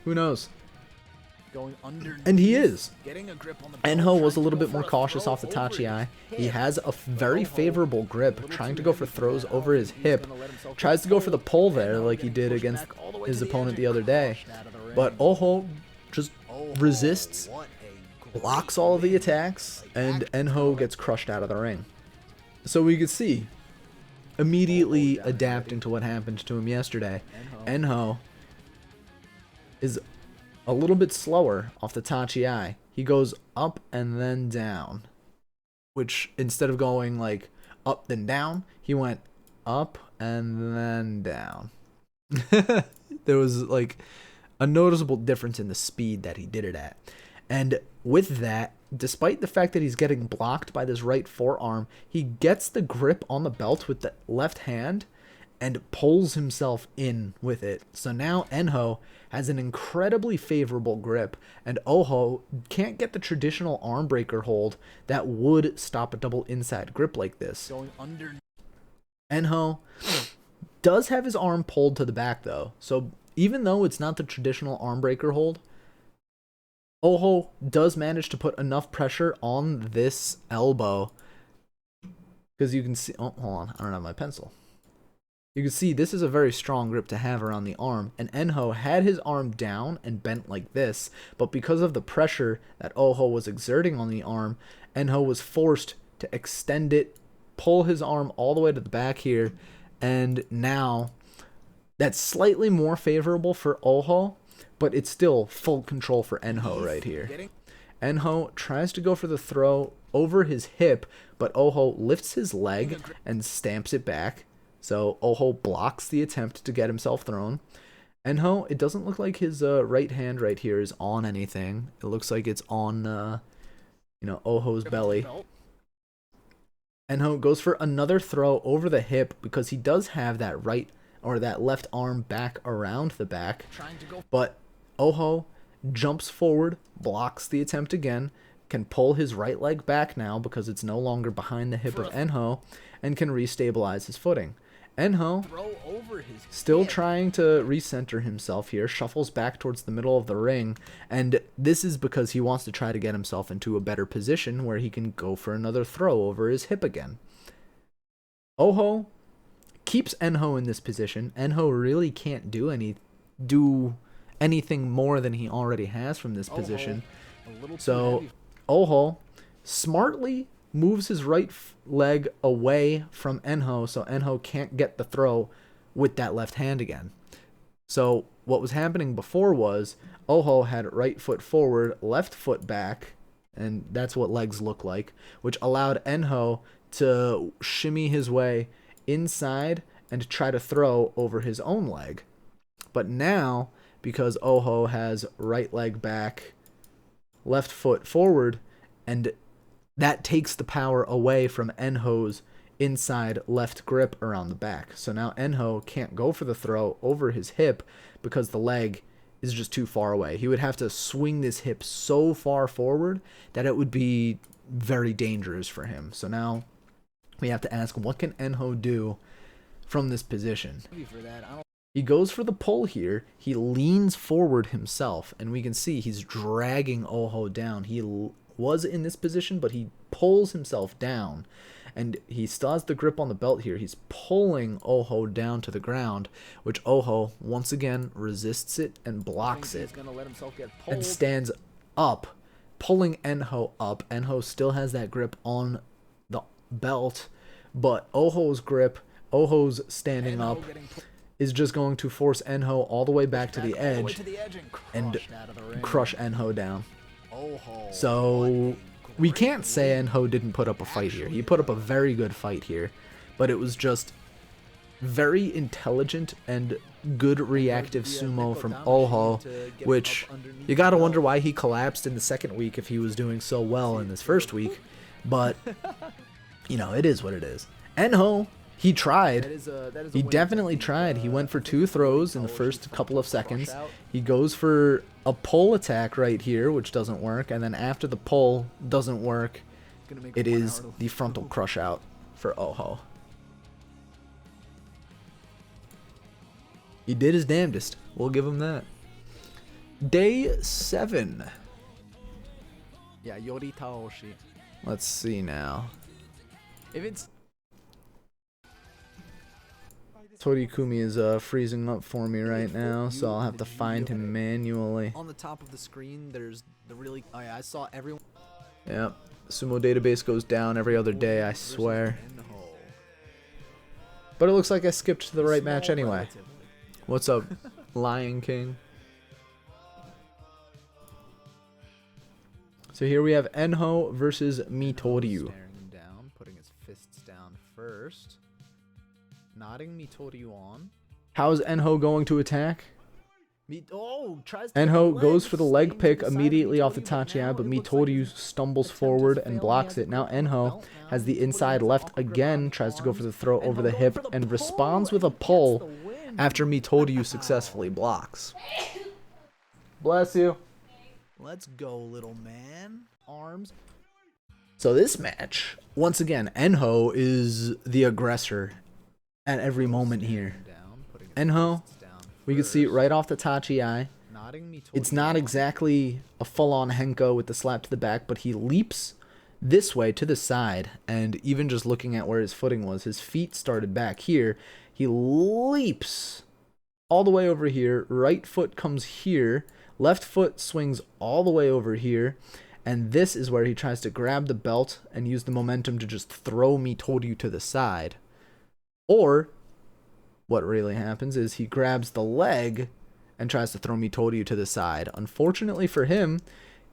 Who knows? Going under, And he is. getting a grip on the Enho was a little bit more cautious off the Tachi eye. He has a very favorable grip, trying to go for throws over his hip. Tries to go for the pull there like he did against his opponent the other day. But Oho just resists, blocks all of the attacks, and Enho gets crushed out of the ring. So we could see, immediately adapting to what happened to him yesterday, Enho is a little bit slower off the Tachi eye. He goes up and then down, which instead of going like up then down, he went up and then down. There was like a noticeable difference in the speed that he did it at. And with that, despite the fact that he's getting blocked by this right forearm, he gets the grip on the belt with the left hand and pulls himself in with it. So now Enho has an incredibly favorable grip, and Oho can't get the traditional arm breaker hold that would stop a double inside grip like this. going under. Enho does have his arm pulled to the back though, so even though it's not the traditional arm breaker hold, Oho does manage to put enough pressure on this elbow, because you can see, oh, hold on, I don't have my pencil. You can see this is a very strong grip to have around the arm, and Enho had his arm down and bent like this, but because of the pressure that Oho was exerting on the arm, Enho was forced to extend it, pull his arm all the way to the back here, and now that's slightly more favorable for Oho, but it's still full control for Enho right here. Enho tries to go for the throw over his hip, but Oho lifts his leg and stamps it back. So Oho blocks the attempt to get himself thrown. Enho, it doesn't look like his right hand right here is on anything. It looks like it's on, Oho's belly. Enho goes for another throw over the hip because he does have that right or that left arm back around the back. But Oho jumps forward, blocks the attempt again, can pull his right leg back now because it's no longer behind the hip of Enho, and can restabilize his footing. Enho, still trying to recenter himself here, shuffles back towards the middle of the ring, and this is because he wants to try to get himself into a better position where he can go for another throw over his hip again. Oho keeps Enho in this position. Enho really can't do anything more than he already has from this position. So Oho smartly moves his right leg away from Enho so Enho can't get the throw with that left hand again. So what was happening before was Oho had right foot forward, left foot back, and that's what legs look like, which allowed Enho to shimmy his way inside and try to throw over his own leg. But now, because Oho has right leg back, left foot forward, and that takes the power away from Enho's inside left grip around the back. So now Enho can't go for the throw over his hip because the leg is just too far away. He would have to swing this hip so far forward that it would be very dangerous for him. So now we have to ask, what can Enho do from this position? He goes for the pull here. He leans forward himself, and we can see he's dragging Oho down. He was in this position, but he pulls himself down, and he still has the grip on the belt here. He's pulling Oho down to the ground, which Oho once again resists it and blocks it and stands up, pulling Enho up. Enho still has that grip on the belt, but Oho's grip, Oho's standing up, is just going to force Enho all the way back to the edge and crush Enho down. So we can't say Enho didn't put up a fight here. He put up a very good fight here, but it was just very intelligent and good reactive sumo from Oho, which you gotta wonder why he collapsed in the second week if he was doing so well in this first week. But, it is what it is. Enho, he tried. He definitely tried. He went for 2 throws in the first couple of seconds. He goes for a pull attack right here, which doesn't work. And then after the pull doesn't work, it is the frontal crush out for Oho. He did his damnedest. We'll give him that. Day 7. Yeah, Yori Taoshi. Let's see now. If it's Torikumi is freezing up for me right now, so I'll have to find him manually. On the top of the screen, there's the really... Oh yeah, I saw everyone... Yep. Sumo database goes down every other day, I swear. But it looks like I skipped to the right match anyway. What's up, Lion King? So here we have Enho versus Mitoryu. Staring him down, putting his fists down first. Nodding Mitoryu on. How's Enho going to attack? Tries Enho goes for the leg pick immediately off the Tachiai, but Mitoryu stumbles forward and blocks it. Now Enho has the inside left again, tries to go for the throw over the hip, and responds with a pull after Mitoryu successfully blocks. Bless you. Let's go, little man. Arms. So this match, once again, Enho is the aggressor at every moment here. Enho, we can see right off the Tachiai. It's not exactly a full-on Henko with the slap to the back, but he leaps this way to the side, and even just looking at where his footing was, his feet started back here. He leaps all the way over here. Right foot comes here. Left foot swings all the way over here. And this is where he tries to grab the belt and use the momentum to just throw Mitoryu to the side. Or what really happens is he grabs the leg and tries to throw Mitoryu to the side. Unfortunately for him,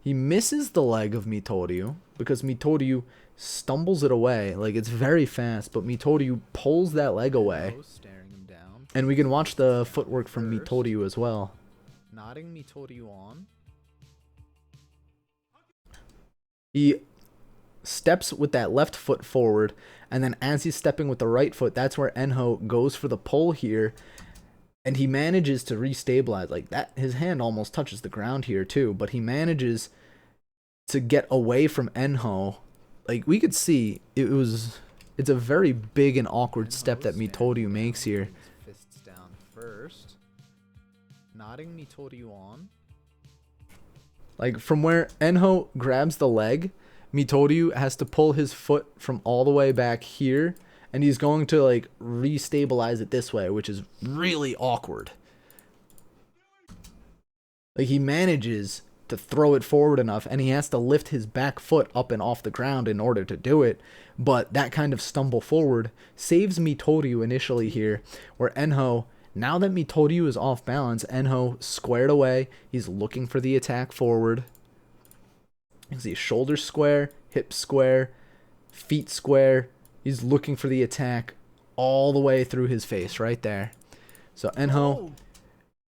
he misses the leg of Mitoryu because Mitoryu stumbles it away. Like, it's very fast, but Mitoryu pulls that leg away. Staring him down. And we can watch the footwork from Mitoryu as well. Nodding Mitoryu on. He steps with that left foot forward, and then as he's stepping with the right foot, that's where Enho goes for the pull here, and he manages to restabilize. Like, that, his hand almost touches the ground here too, but he manages to get away from Enho. Like, we could see it's a very big and awkward step that Mitoryu makes here. Fists down first. Nodding Mitoryu on. Like, from where Enho grabs the leg, Mitoryu has to pull his foot from all the way back here, and he's going to, like, restabilize it this way, which is really awkward. Like, he manages to throw it forward enough, and he has to lift his back foot up and off the ground in order to do it, but that kind of stumble forward saves Mitoryu initially here, where Enho, now that Mitoryu is off balance, Enho squared away, he's looking for the attack forward. You can see shoulders square, hips square, feet square. He's looking for the attack all the way through his face right there. So Enho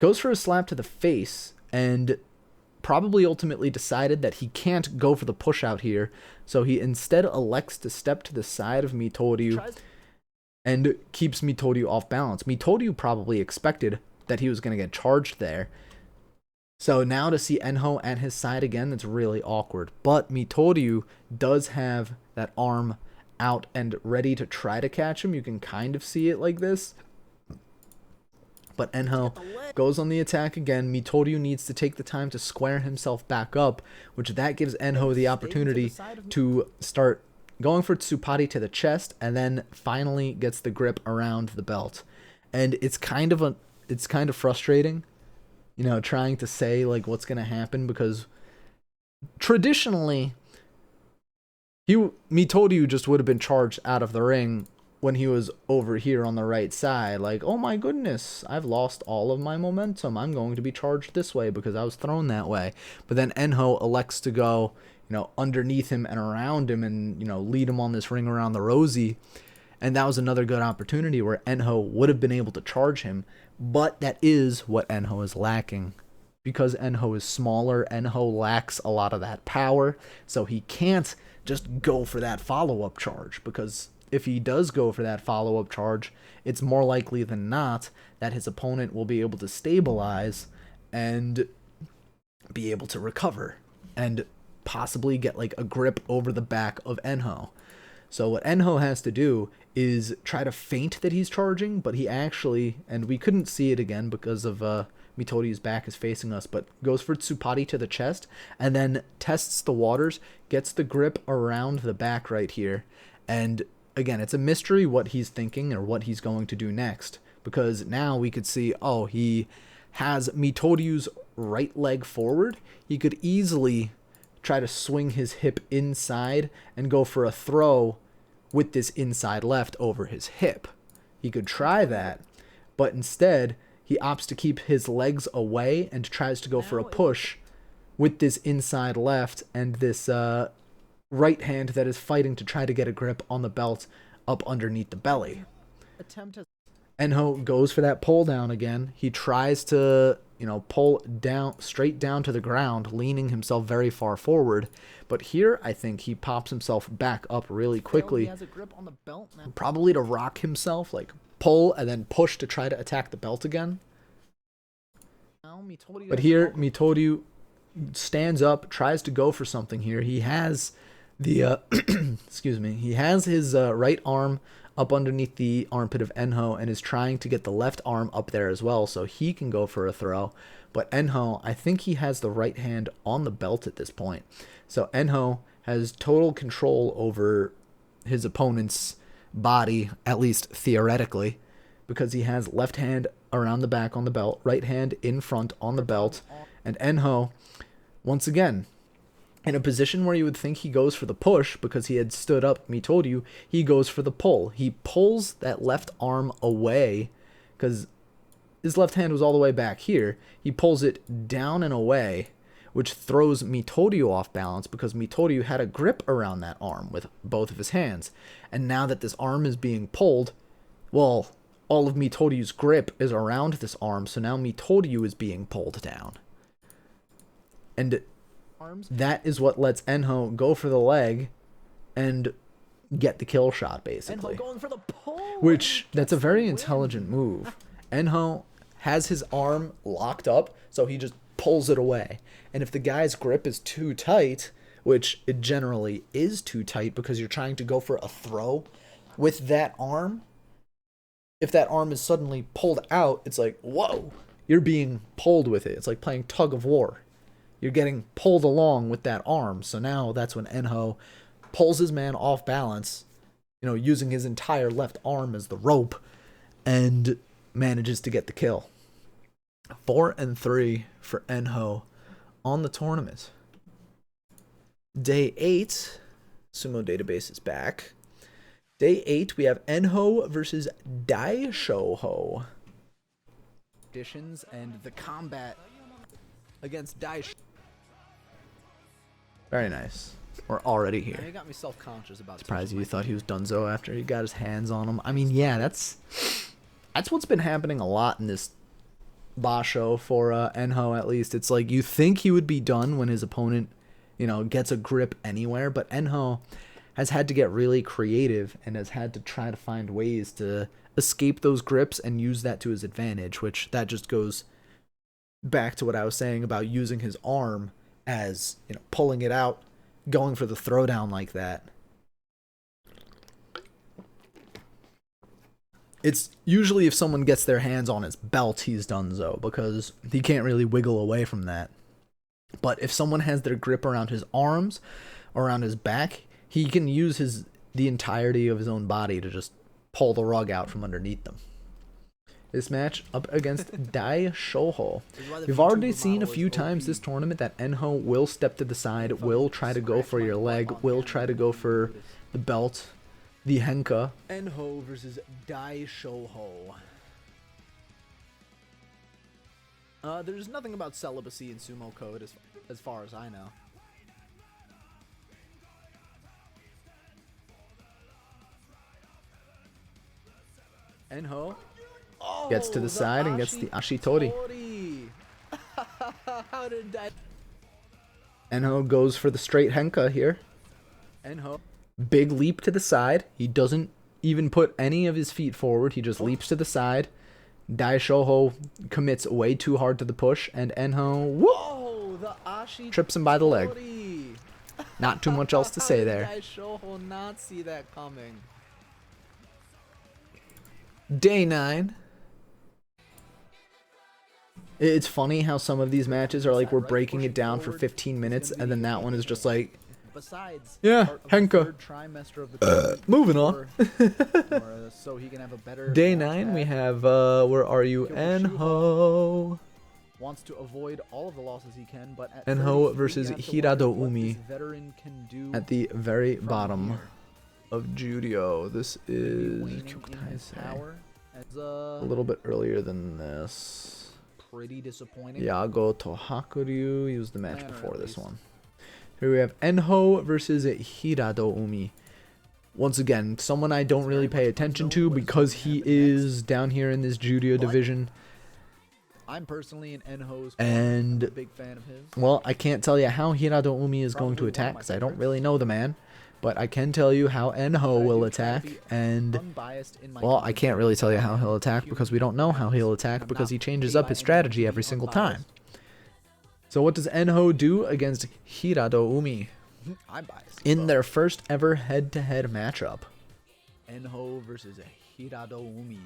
goes for a slap to the face and probably ultimately decided that he can't go for the push out here. So he instead elects to step to the side of Mitoryu and keeps Mitoryu off balance. Mitoryu probably expected that he was going to get charged there. So now to see Enho at his side again, that's really awkward. But Mitoryu does have that arm out and ready to try to catch him. You can kind of see it like this. But Enho goes on the attack again. Mitoryu needs to take the time to square himself back up, which that gives Enho the opportunity to start going for Tsupari to the chest, and then finally gets the grip around the belt. And it's kind of frustrating, you know, trying to say like what's gonna happen, because traditionally Mitoryu just would have been charged out of the ring when he was over here on the right side, like, oh my goodness, I've lost all of my momentum, I'm going to be charged this way because I was thrown that way. But then Enho elects to go, you know, underneath him and around him and, you know, lead him on this ring around the rosy. And that was another good opportunity where Enho would have been able to charge him. But that is what Enho is lacking. Because Enho is smaller, Enho lacks a lot of that power. So he can't just go for that follow-up charge. Because if he does go for that follow-up charge, it's more likely than not that his opponent will be able to stabilize and be able to recover. And possibly get like a grip over the back of Enho. So what Enho has to do is try to feint that he's charging, but he actually, and we couldn't see it again because of Mitoryu's back is facing us, but goes for Tsupari to the chest and then tests the waters, gets the grip around the back right here. And again, it's a mystery what he's thinking or what he's going to do next, because now we could see, oh, he has Mitoryu's right leg forward. He could easily try to swing his hip inside and go for a throw with this inside left over his hip. He could try that, but instead he opts to keep his legs away and tries to go for a push with this inside left and this right hand that is fighting to try to get a grip on the belt up underneath the belly. Enho goes for that pull down again. He tries to, you know, pull down straight down to the ground, leaning himself very far forward. But here, I think he pops himself back up really quickly, probably to rock himself, like pull and then push to try to attack the belt again. But here, Mitoryu stands up, tries to go for something here. He has the, excuse me, he has his right arm up underneath the armpit of Enho and is trying to get the left arm up there as well so he can go for a throw. But Enho, I think he has the right hand on the belt at this point. So Enho has total control over his opponent's body, at least theoretically, because he has left hand around the back on the belt, right hand in front on the belt, and Enho, once again, in a position where you would think he goes for the push because he had stood up Mitoryu, he goes for the pull. He pulls that left arm away because his left hand was all the way back here, he pulls it down and away, which throws Mitoryu off balance because Mitoryu had a grip around that arm with both of his hands. And now that this arm is being pulled, well, all of Mitoryu's grip is around this arm, so now Mitoryu is being pulled down. And that is what lets Enho go for the leg and get the kill shot, basically. Enho going for the pull, which, that's a very intelligent move. Enho has his arm locked up, so he just pulls it away. And if the guy's grip is too tight, which it generally is too tight because you're trying to go for a throw with that arm, if that arm is suddenly pulled out, it's like, whoa, you're being pulled with it. It's like playing tug of war. You're getting pulled along with that arm. So now that's when Enho pulls his man off balance, you know, using his entire left arm as the rope, and manages to get the kill. 4-3 for Enho on the tournament. Day 8, Sumo Database is back. Day 8, we have Enho versus Daishoho. Additions and the combat against Daishoho. Very nice. We're already here. It got me self-conscious about. Surprised you thought he was donezo after he got his hands on him. I mean, yeah, that's what's been happening a lot in this basho for Enho, at least. It's like you think he would be done when his opponent, you know, gets a grip anywhere, but Enho has had to get really creative and has had to try to find ways to escape those grips and use that to his advantage, which that just goes back to what I was saying about using his arm as, you know, pulling it out, going for the throwdown like that. It's usually if someone gets their hands on his belt, he's donezo, because he can't really wiggle away from that. But if someone has their grip around his arms, or around his back, he can use the entirety of his own body to just pull the rug out from underneath them. This match up against Daishoho. We've already seen a few times this tournament that Enho will step to the side, will try to go for your leg, will try to go for the belt, the henka. Enho versus Daishoho. There's nothing about celibacy in sumo code as far as I know. Enho Gets to the side and gets the Ashitori. How did that? Enho goes for the straight henka here. Enho. Big leap to the side. He doesn't even put any of his feet forward. He just leaps to the side. Daishoho commits way too hard to the push, and Enho Whoa, the Ashi trips him by the leg. Not too much else to say there. Daishoho not see that coming. Day 9. It's funny how some of these matches are like we're breaking it down for 15 minutes, and then that one is just like, besides, yeah, henka. Moving on. So he can have a better Day 9, we have, where are you, Enho? Wants to avoid all of the losses he can, but at Enho versus Hirado what Umi this veteran can do at the very from bottom here. of Judio. This is Waning in his power as, a little bit earlier than this. pretty disappointing. Yago Tohakuryu used the match Manner, before at this least. one. Here we have Enho versus Hirado Umi. Once again, someone I don't really pay attention to because he is down here in this Judio division. I'm personally an Enho's And, big fan of his. well, I can't tell you how Hirado Umi is going to attack because I don't really know the man. But I can tell you how Enho will attack, and, well, I can't really tell you how he'll attack because we don't know how he'll attack because he changes up his strategy every single time. So what does Enho do against Hirado Umi I'm biased. in their first ever head-to-head matchup? Enho versus Hirado Umi.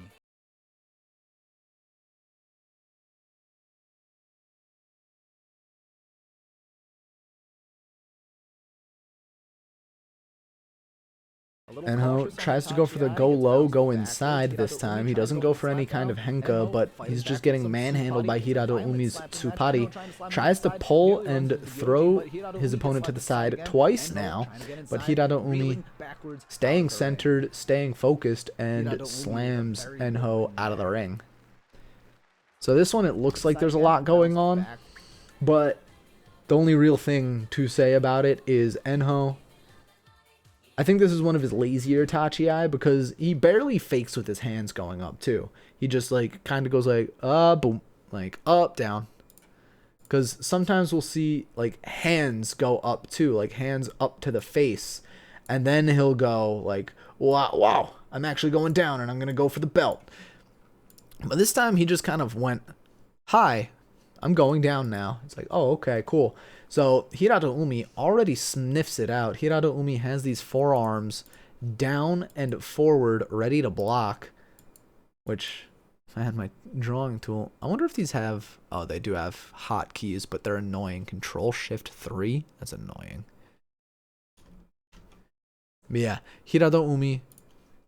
Enho tries to go for the go low, go inside this time. He doesn't go for any kind of henka, but he's just getting manhandled by Hirado Umi's Tsupari. Tries to pull and throw his opponent to the side twice now, but Hirado Umi staying centered, staying focused, and slams Enho out of the ring. So this one, it looks like there's a lot going on, but the only real thing to say about it is Enho. I think this is one of his lazier Tachi because he barely fakes with his hands going up too. He just like kind of goes like, boom, like up, down. Because sometimes we'll see like hands go up too, like hands up to the face. And then he'll go like, wow, I'm actually going down and I'm going to go for the belt. But this time he just kind of went, hi, I'm going down now. It's like, oh, okay, cool. So Hirado Umi already sniffs it out. Hirado Umi has these forearms down and forward ready to block. Which, if I had my drawing tool, I wonder if these have, oh, they do have hotkeys, but they're annoying. Control-Shift-3? That's annoying. But yeah, Hirado Umi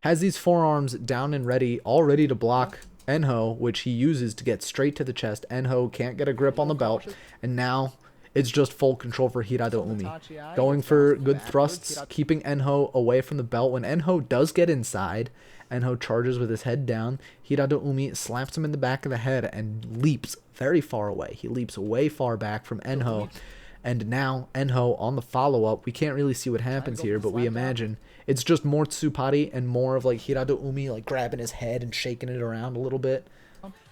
has these forearms down and ready, all ready to block Enho, which he uses to get straight to the chest. Enho can't get a grip on the belt, and now it's just full control for Hirado Umi. Going for good thrusts, keeping Enho away from the belt. When Enho does get inside, Enho charges with his head down. Hirado Umi slaps him in the back of the head and leaps very far away. He leaps way far back from Enho. And now Enho on the follow-up, we can't really see what happens here, but we imagine it's just more Tsupari and more of like Hirado Umi like grabbing his head and shaking it around a little bit.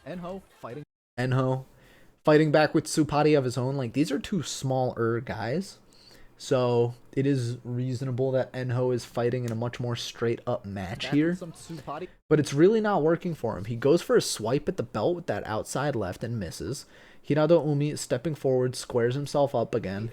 Enho fighting back with Tsupari of his own. Like, these are two smaller guys, so it is reasonable that Enho is fighting in a much more straight up match here. But it's really not working for him. He goes for a swipe at the belt with that outside left and misses. Hirado Umi, stepping forward, squares himself up again.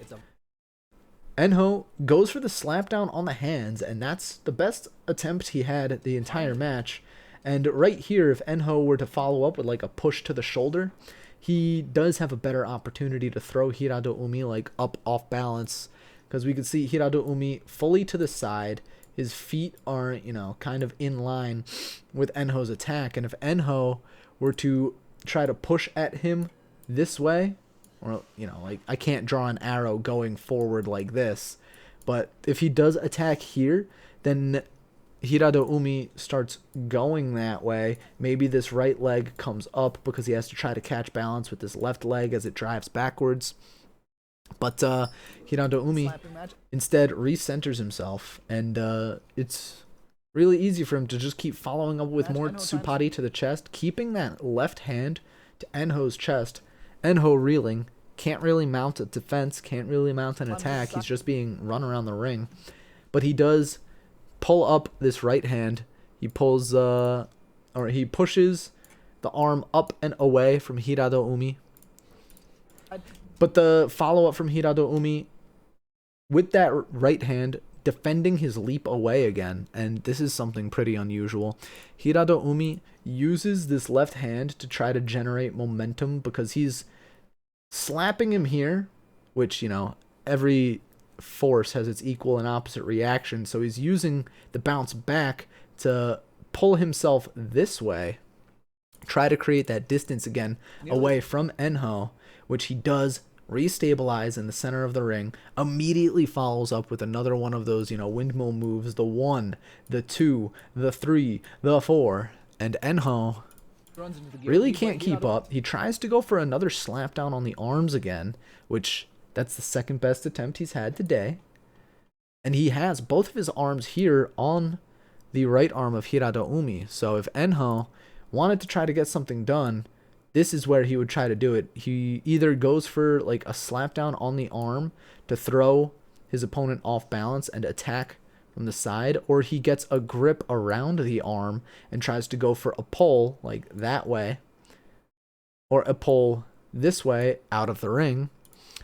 Enho goes for the slap down on the hands, and that's the best attempt he had the entire match. And right here, if Enho were to follow up with like a push to the shoulder, he does have a better opportunity to throw Hirado Umi like up off balance, because we could see Hirado Umi fully to the side. His feet are, you know, kind of in line with Enho's attack, and if Enho were to try to push at him this way, or, you know, like, I can't draw an arrow going forward like this, but if he does attack here, then Hirado Umi starts going that way. Maybe this right leg comes up because he has to try to catch balance with this left leg as it drives backwards. But Hirado Umi instead recenters himself, and it's really easy for him to just keep following up with more Tsupari to the chest, keeping that left hand to Enho's chest. Enho reeling, can't really mount a defense, can't really mount an attack. He's just being run around the ring. But he does pull up this right hand. He pulls, or he pushes the arm up and away from Hirado Umi. But the follow-up from Hirado Umi, with that right hand, defending his leap away again, and this is something pretty unusual. Hirado Umi uses this left hand to try to generate momentum because he's slapping him here, which, you know, every force has its equal and opposite reaction, so he's using the bounce back to pull himself this way, try to create that distance again away from Enho, which he does restabilize in the center of the ring, immediately follows up with another one of those, you know, windmill moves, the 1, the 2, the 3, the 4, and Enho really can't keep up. He tries to go for another slap down on the arms again, which that's the second best attempt he's had today. And he has both of his arms here on the right arm of Hirado Umi. So if Enho wanted to try to get something done, this is where he would try to do it. He either goes for like a slap down on the arm to throw his opponent off balance and attack from the side, or he gets a grip around the arm and tries to go for a pull like that way, or a pull this way out of the ring.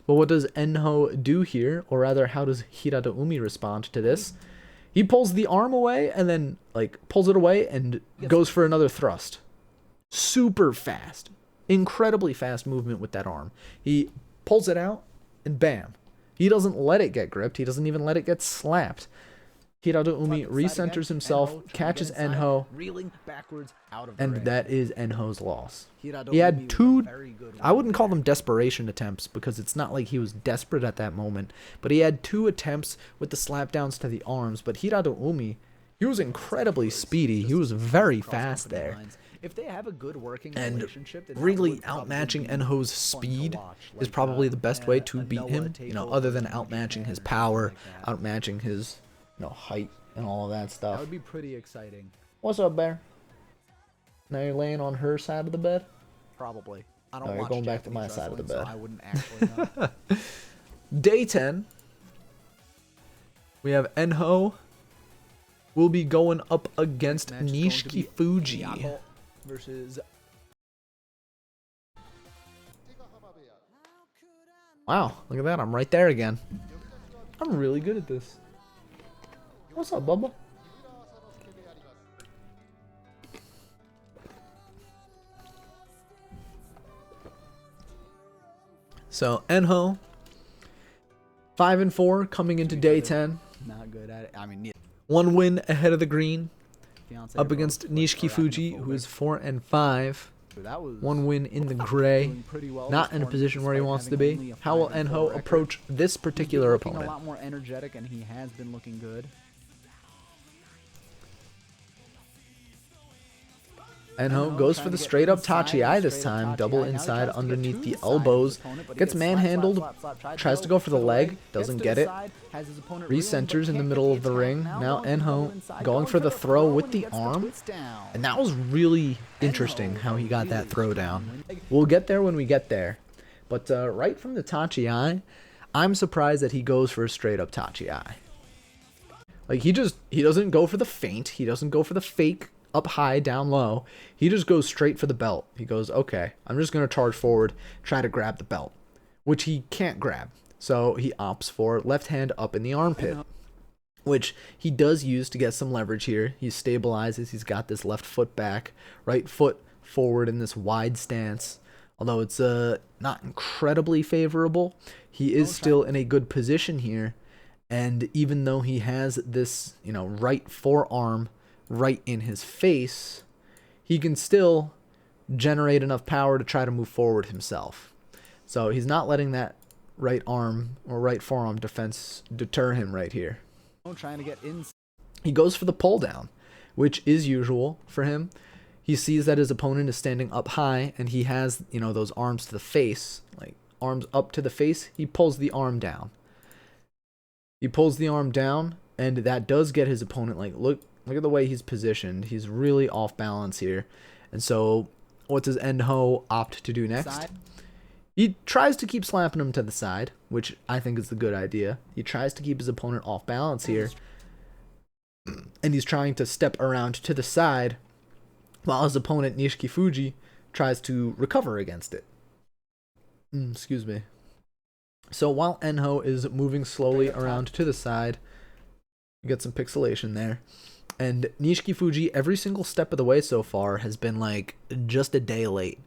But what does Enho do here, or rather how does Hirado Umi respond to this? He pulls the arm away and then like pulls it away and goes for another thrust. Super fast, incredibly fast movement with that arm. He pulls it out and bam. He doesn't let it get gripped. He doesn't even let it get slapped. Hirado Umi recenters himself, catches Enho, and that is Enho's loss. He had two, I wouldn't call them desperation attempts because it's not like he was desperate at that moment, but he had 2 attempts with the slapdowns to the arms. But Hirado Umi, he was incredibly speedy. He was very fast there. If they have a good working and relationship, then really outmatching Enho's speed is probably the best way to beat him, other than outmatching his power, outmatching his, height and all of that stuff. That would be pretty exciting. What's up, Bear? Now you're laying on her side of the bed? Probably. I don't No, you're going back to my side of the bed. So I wouldn't actually know. Day 10. We have Enho. Will be going up against Nishiki Fuji. Versus... Wow, look at that. I'm right there again. I'm really good at this. What's up, Bubba? So, Enho, 5-4 coming into day 10. Not good at it. I mean, One win ahead of the green. Up against Nishiki Fuji, who is 4-5. One win in the gray. Not in a position where he wants to be. How will Enho approach this particular opponent? A lot more energetic, and he has been looking good. Enho goes for the straight up Tachi this time, double inside underneath the elbows, gets manhandled, tries to go for the leg, doesn't get it, recenters in the middle of the ring. Now Enho going for the throw with the arm, and that was really interesting how he got that throw down. We'll get there when we get there, but right from the Tachi, I'm surprised that he goes for a straight up Tachi. Like he doesn't go for the feint, he doesn't go for the fake up high, down low. He just goes straight for the belt. He goes, okay, I'm just going to charge forward, try to grab the belt, which he can't grab. So he opts for left hand up in the armpit, which he does use to get some leverage here. He stabilizes. He's got this left foot back, right foot forward in this wide stance. Although it's not incredibly favorable, he is still in a good position here. And even though he has this, right forearm right in his face, he can still generate enough power to try to move forward himself. So he's not letting that right arm or right forearm defense deter him right here. Trying to get in. He goes for the pull down, which is usual for him. He sees that his opponent is standing up high and he has, those arms to the face, like arms up to the face. He pulls the arm down. He pulls the arm down, and that does get his opponent, like, look at the way he's positioned. He's really off balance here. And so what does Enho opt to do next? He tries to keep slapping him to the side, which I think is the good idea. He tries to keep his opponent off balance here. And he's trying to step around to the side while his opponent, Nishiki Fuji, tries to recover against it. Excuse me. So while Enho is moving slowly around to the side, you get some pixelation there. And Nishiki Fuji, every single step of the way so far, has been like just a day late.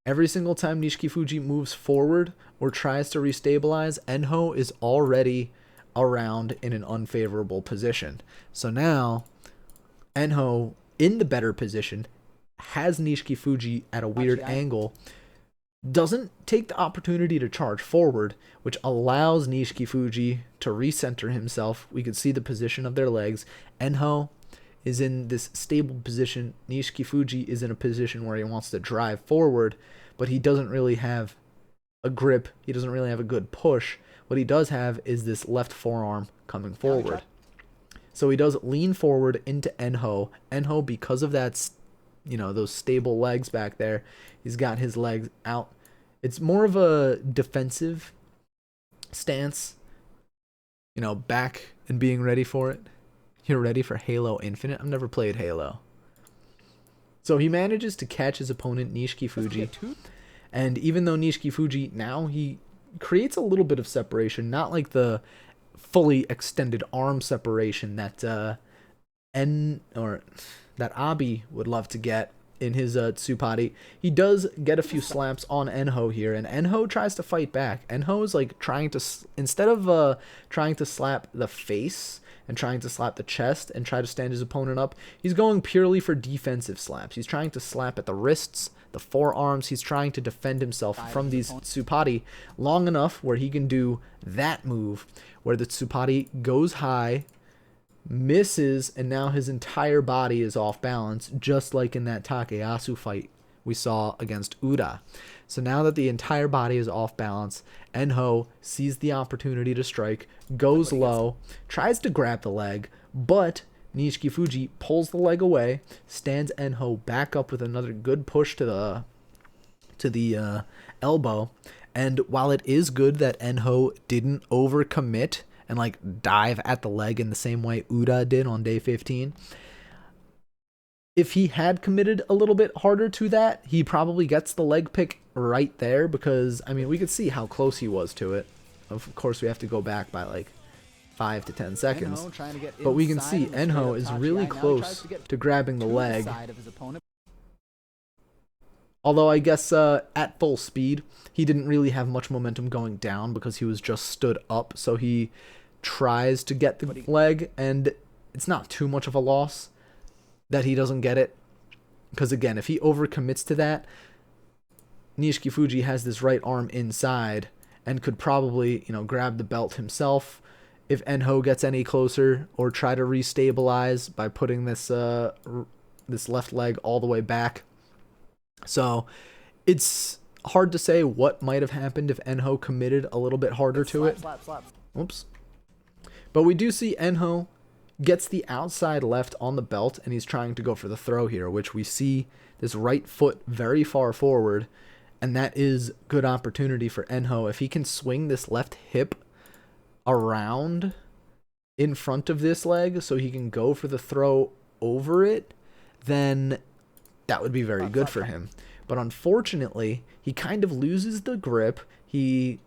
Every single time Nishiki Fuji moves forward or tries to restabilize, Enho is already around in an unfavorable position. So now, Enho, in the better position, has Nishiki Fuji at a weird angle, doesn't take the opportunity to charge forward, which allows Nishiki Fuji to recenter himself. We can see the position of their legs. Enho is in this stable position. Nishiki Fuji is in a position where he wants to drive forward, but he doesn't really have a grip. He doesn't really have a good push. What he does have is this left forearm coming forward. So he does lean forward into Enho. Enho, because of that, those stable legs back there, he's got his legs out. It's more of a defensive stance, back and being ready for it. You're ready for Halo Infinite? I've never played Halo. So he manages to catch his opponent, Nishiki Fuji. And even though Nishiki Fuji, now he creates a little bit of separation, not like the fully extended arm separation that that Abi would love to get in his Tsupati. He does get a few slaps on Enho here, and Enho tries to fight back. Enho is like trying to, instead of trying to slap the face and trying to slap the chest and try to stand his opponent up, he's going purely for defensive slaps. He's trying to slap at the wrists, the forearms. He's trying to defend himself from these Tsupati long enough where he can do that move where the Tsupati goes high, misses, and now his entire body is off balance, just like in that Takeyasu fight we saw against Uda. So now that the entire body is off balance, Enho sees the opportunity to strike, goes low, tries to grab the leg, but Nishikifuji pulls the leg away, stands Enho back up with another good push to the elbow. And while it is good that Enho didn't overcommit and like dive at the leg in the same way Uda did on day 15, if he had committed a little bit harder to that, he probably gets the leg pick right there, because I mean we could see how close he was to it. Of course we have to go back by like 5 to 10 seconds, but we can see Enho is really close to grabbing the leg. Although I guess at full speed, he didn't really have much momentum going down because he was just stood up. So he tries to get the leg, and it's not too much of a loss that he doesn't get it. Because again, if he overcommits to that, Nishikifuji has this right arm inside and could probably, grab the belt himself if Enho gets any closer, or try to restabilize by putting this this left leg all the way back. So it's hard to say what might have happened if Enho committed a little bit harder to it. Oops. But we do see Enho gets the outside left on the belt, and he's trying to go for the throw here, which we see this right foot very far forward, and that is good opportunity for Enho. If he can swing this left hip around in front of this leg so he can go for the throw over it, then that would be very good for him. But unfortunately, he kind of loses the grip. He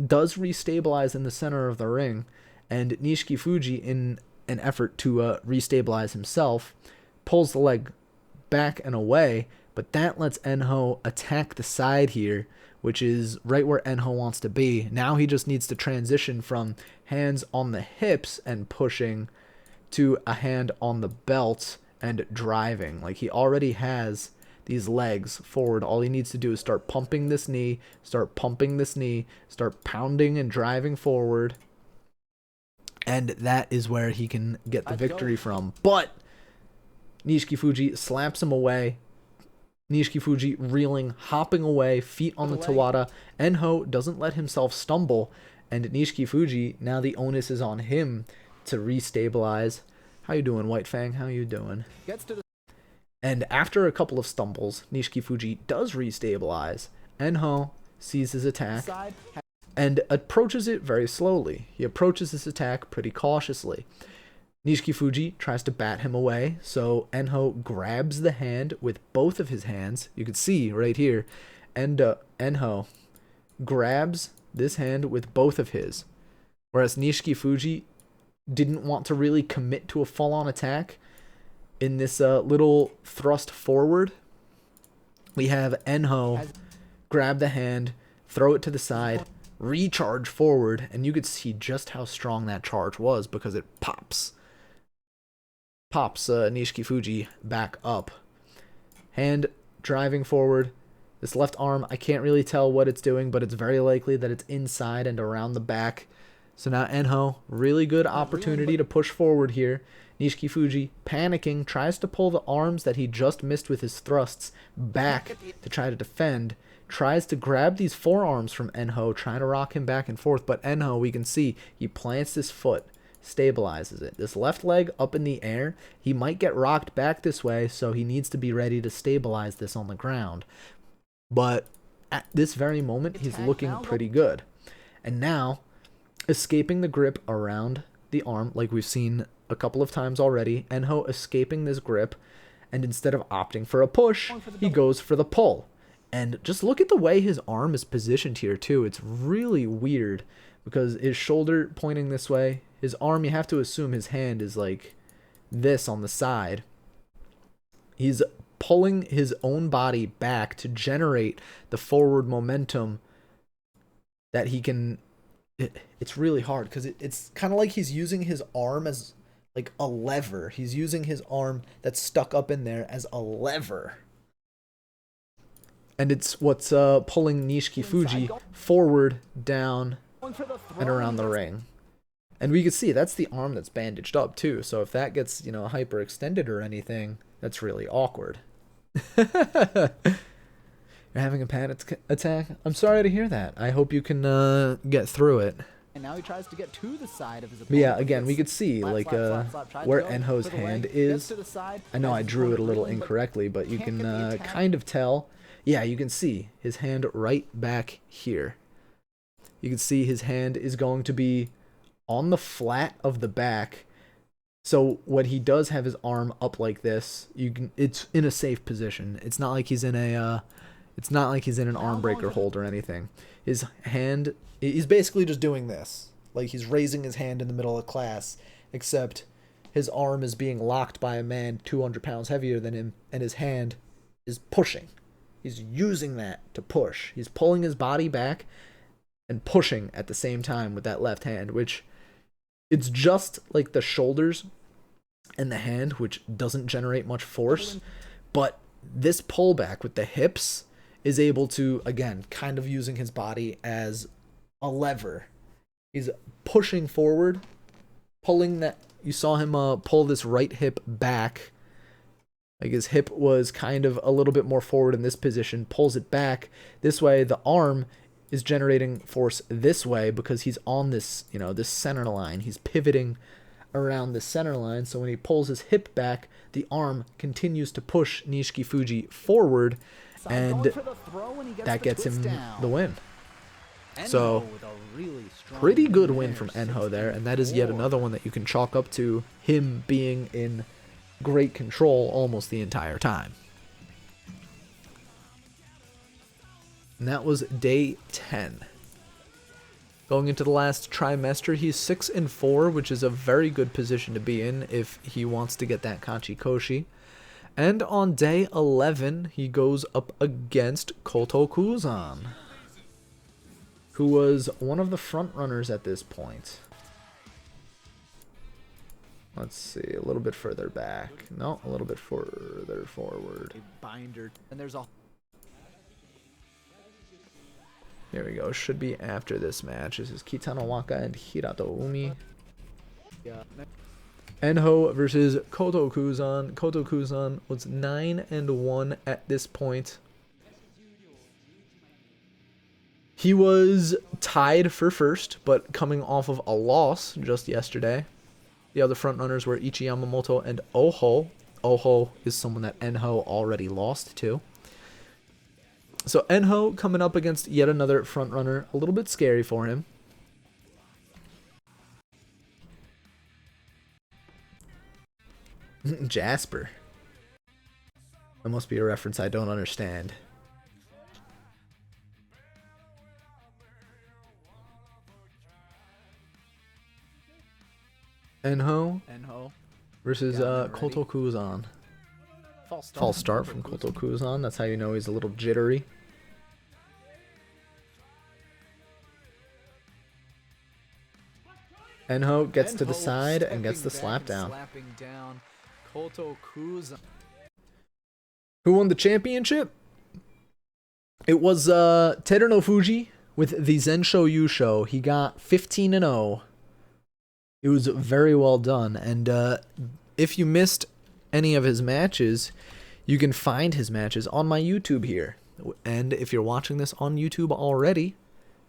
does restabilize in the center of the ring, and Nishikifuji, in an effort to restabilize himself, pulls the leg back and away, but that lets Enho attack the side here, which is right where Enho wants to be. Now he just needs to transition from hands on the hips and pushing to a hand on the belt and driving. Like, he already has these legs forward. All he needs to do is start pumping this knee, start pounding and driving forward, and that is where he can get the victory from. But Nishikifuji slaps him away. Nishikifuji reeling, hopping away, feet on the Tawada. Enho doesn't let himself stumble, and Nishikifuji, now the onus is on him to restabilize. How you doing, White Fang? How you doing? And after a couple of stumbles, Nishikifuji does restabilize. Enho sees his attack and approaches it very slowly. He approaches this attack pretty cautiously. Nishikifuji tries to bat him away, so Enho grabs the hand with both of his hands. You can see right here, and Enho grabs this hand with both of his, whereas Nishikifuji didn't want to really commit to a full-on attack. In this little thrust forward, we have Enho grab the hand, throw it to the side, recharge forward, and you could see just how strong that charge was because it pops Nishikifuji back up. Hand driving forward. This left arm, I can't really tell what it's doing, but it's very likely that it's inside and around the back. So now Enho, really good opportunity to push forward here. Nishikifuji, panicking, tries to pull the arms that he just missed with his thrusts back to try to defend. Tries to grab these forearms from Enho, trying to rock him back and forth. But Enho, we can see, he plants his foot, stabilizes it. This left leg up in the air, he might get rocked back this way, so he needs to be ready to stabilize this on the ground. But at this very moment, he's looking pretty good. And now, escaping the grip around the arm, like we've seen a couple of times already, Enho escaping this grip, and instead of opting for a push, he goes for the pull. And just look at the way his arm is positioned here too. It's really weird because his shoulder pointing this way, his arm, you have to assume his hand is like this on the side. He's pulling his own body back to generate the forward momentum that he can. It's really hard because it's kind of like he's using his arm as like a lever. He's using his arm that's stuck up in there as a lever. And it's what's pulling Nishikifuji forward, down, and around the ring. And we can see that's the arm that's bandaged up too. So if that gets, you know, hyperextended or anything, that's really awkward. You're having a panic attack? I'm sorry to hear that. I hope you can get through it. And now he tries to get to the side of his opponent. But yeah, again, we could see slap, like slap, where Enho's hand is. I know I drew it a little incorrectly, but you can kind of tell. Yeah, you can see his hand right back here. You can see his hand is going to be on the flat of the back. So when he does have his arm up like this, it's in a safe position. It's not like he's in an arm breaker hold or anything. His hand, he's basically just doing this. Like he's raising his hand in the middle of class, except his arm is being locked by a man 200 pounds heavier than him, and his hand is pushing. He's using that to push. He's pulling his body back and pushing at the same time with that left hand, which it's just like the shoulders and the hand, which doesn't generate much force, but this pullback with the hips is able to, again, kind of using his body as a lever. He's pushing forward, pulling that. You saw him pull this right hip back. Like his hip was kind of a little bit more forward in this position, pulls it back. This way, the arm is generating force this way because he's on this, you know, this center line. He's pivoting around the center line. So when he pulls his hip back, the arm continues to push Nishikifuji forward, and that gets him the win. So, pretty good win from Enho there, and that is yet another one that you can chalk up to him being in great control almost the entire time. And that was day 10. Going into the last trimester, he's 6-4, which is a very good position to be in if he wants to get that Kachi Koshi. And on day 11, he goes up against Kotokuzan, who was one of the front runners at this point. Let's see, a little bit further back. No, a little bit further forward. A binder, and there's a. There we go. Should be after this match. This is Kitano Waka and Hirato Umi. Yeah. Enho versus Kotokuzan. Kotokuzan was 9-1 at this point. He was tied for first, but coming off of a loss just yesterday. The other frontrunners were Ichi Yamamoto and Oho. Oho is someone that Enho already lost to. So Enho coming up against yet another frontrunner. A little bit scary for him. Jasper. That must be a reference I don't understand. Enho versus Kotokuzan. False start from Kotokuzan. That's how you know he's a little jittery. Enho gets to the side and gets the slap down. Who won the championship? It was Teruno Fuji with the Zensho Yusho. He got 15-0. It was very well done. And if you missed any of his matches, you can find his matches on my YouTube here. And if you're watching this on YouTube already,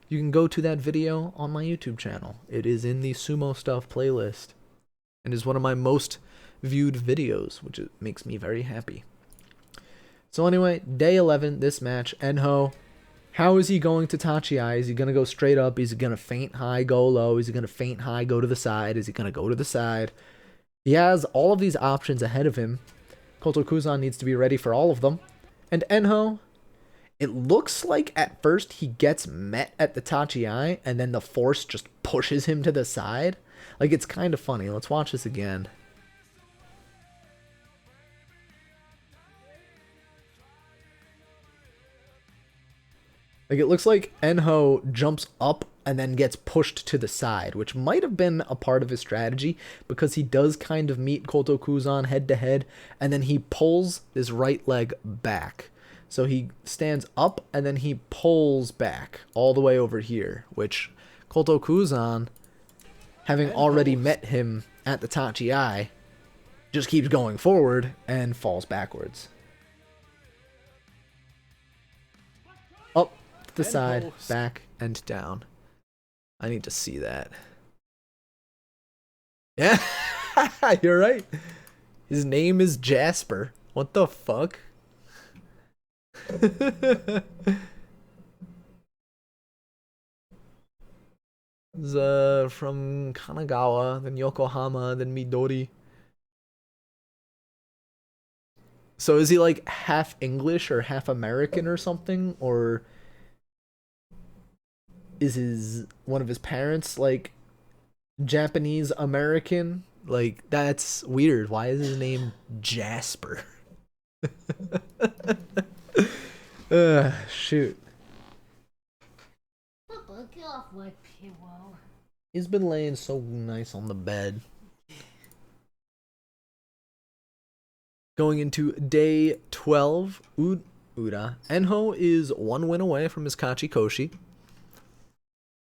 you can go to that video on my YouTube channel. It is in the Sumo Stuff playlist and is one of my most viewed videos, which makes me very happy. So anyway, day 11, this match, Enho. How is he going to Tachi-ai? Is he going to go straight up? Is he going to feint high, go low? Is he going to feint high, go to the side? Is he going to go to the side? He has all of these options ahead of him. Kotokuzan needs to be ready for all of them. And Enho, it looks like at first he gets met at the Tachi-ai, and then the force just pushes him to the side. Like, it's kind of funny. Let's watch this again. Like, it looks like Enho jumps up and then gets pushed to the side, which might have been a part of his strategy because he does kind of meet Kotokuzan head to head, and then he pulls his right leg back. So he stands up and then he pulls back all the way over here, which Kotokuzan having already met him at the Tachi, just keeps going forward and falls backwards. Up, to the side, back, and down. I need to see that. Yeah, you're right. His name is Jasper. What the fuck? From Kanagawa, then Yokohama, then Midori. So is he like half English or half American or something? Or is one of his parents like Japanese American? Like, that's weird. Why is his name Jasper? Shoot. Get off my pillow. He's been laying so nice on the bed. Going into day 12, Uda. Enho is 1 win away from his Kachi Koshi.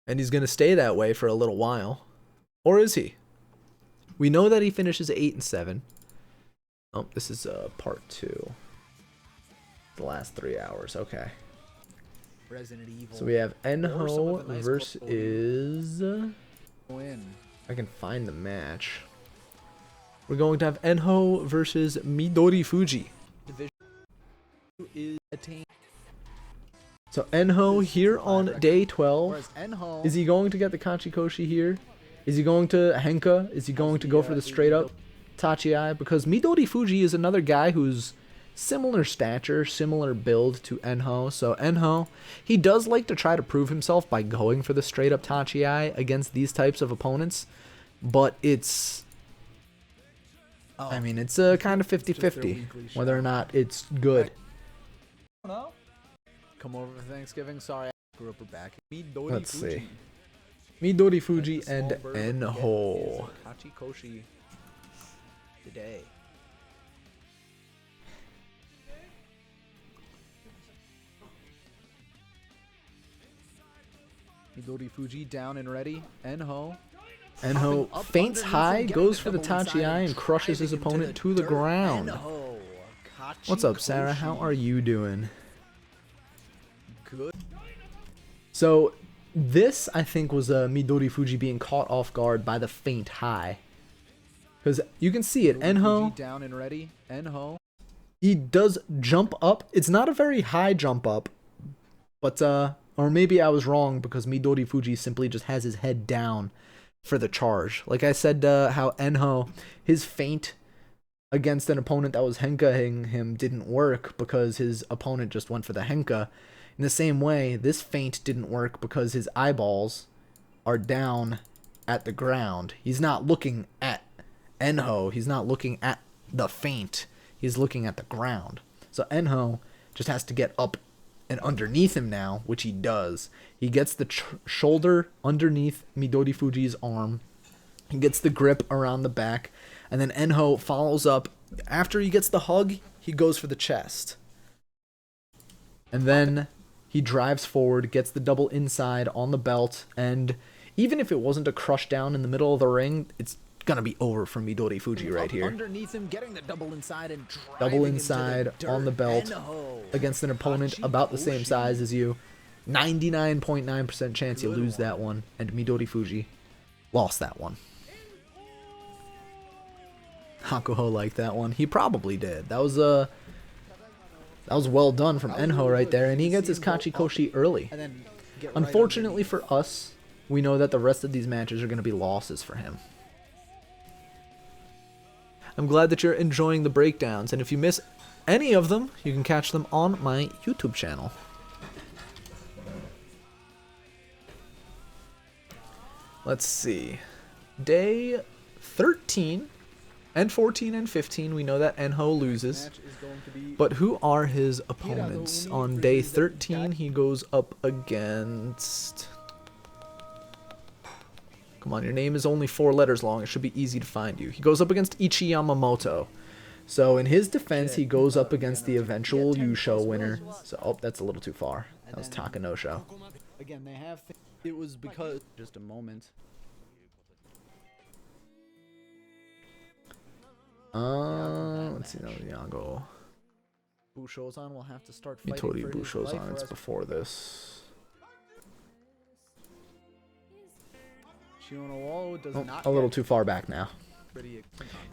And he's going to stay that way for a little while. Or is he? We know that he finishes 8-7. Oh, this is part 2. The last 3 hours. Okay. Resident Evil. So we have Enho versus... I can find the match. We're going to have Enho versus Midori Fuji. So Enho here on day 12. Is he going to get the Kachi Koshi here? Is he going to Henka? Is he going to go for the straight up Tachi? Because Midori Fuji is another guy who's similar stature, similar build to Enho. So Enho, he does like to try to prove himself by going for the straight up Tachi against these types of opponents. But it's... I mean, it's a kind of 50-50 whether or not it's good. Come over for Thanksgiving. Sorry, I grew up her back. Let's see. Midori Fuji and Enho. Kachi Koshi today. Midori Fuji down and ready. Enho Faints high, goes for the Tachi and crushes his opponent to the ground. What's up, Sarah? How are you doing? Good. So, this, I think, was Midori Fuji being caught off guard by the feint high. Because you can see it. Enho, down and ready. Enho. He does jump up. It's not a very high jump up. But, or maybe I was wrong because Midori Fuji simply just has his head down for the charge. Like I said, how Enho, his feint against an opponent that was henkaing him didn't work because his opponent just went for the henka. In the same way, this feint didn't work because his eyeballs are down at the ground. He's not looking at Enho. He's not looking at the feint. He's looking at the ground. So Enho just has to get up and underneath him now, which he does. He gets the shoulder underneath Midori Fuji's arm. He gets the grip around the back. And then Enho follows up. After he gets the hug, he goes for the chest. And then he drives forward, gets the double inside on the belt. And even if it wasn't a crush down in the middle of the ring, it's going to be over for Midori Fuji right here. Underneath him, getting the double inside and double inside on the belt against an opponent about the same size as you. 99.9% chance you lose that one. And Midori Fuji lost that one. Hakuho liked that one. He probably did. That was well done from Enho right there. And he gets his Kachi Koshi early. Unfortunately for us, we know that the rest of these matches are going to be losses for him. I'm glad that you're enjoying the breakdowns, and if you miss any of them, you can catch them on my YouTube channel. Let's see. Day 13 and 14 and 15, we know that Enho loses. But who are his opponents? On day 13, he goes up against... Come on, your name is only 4 letters long. It should be easy to find you. He goes up against Ichi Yamamoto. So in his defense, he goes up against the eventual Yusho winner. So, oh, that's a little too far. That was Takanosho. Again, they have... It was because... Just a moment. Let's see now. Yago. Bushozan will have to start fighting Mitori for his life, Bushozan. It's whereas before this. Shionowo does not A little get too far back now. pretty.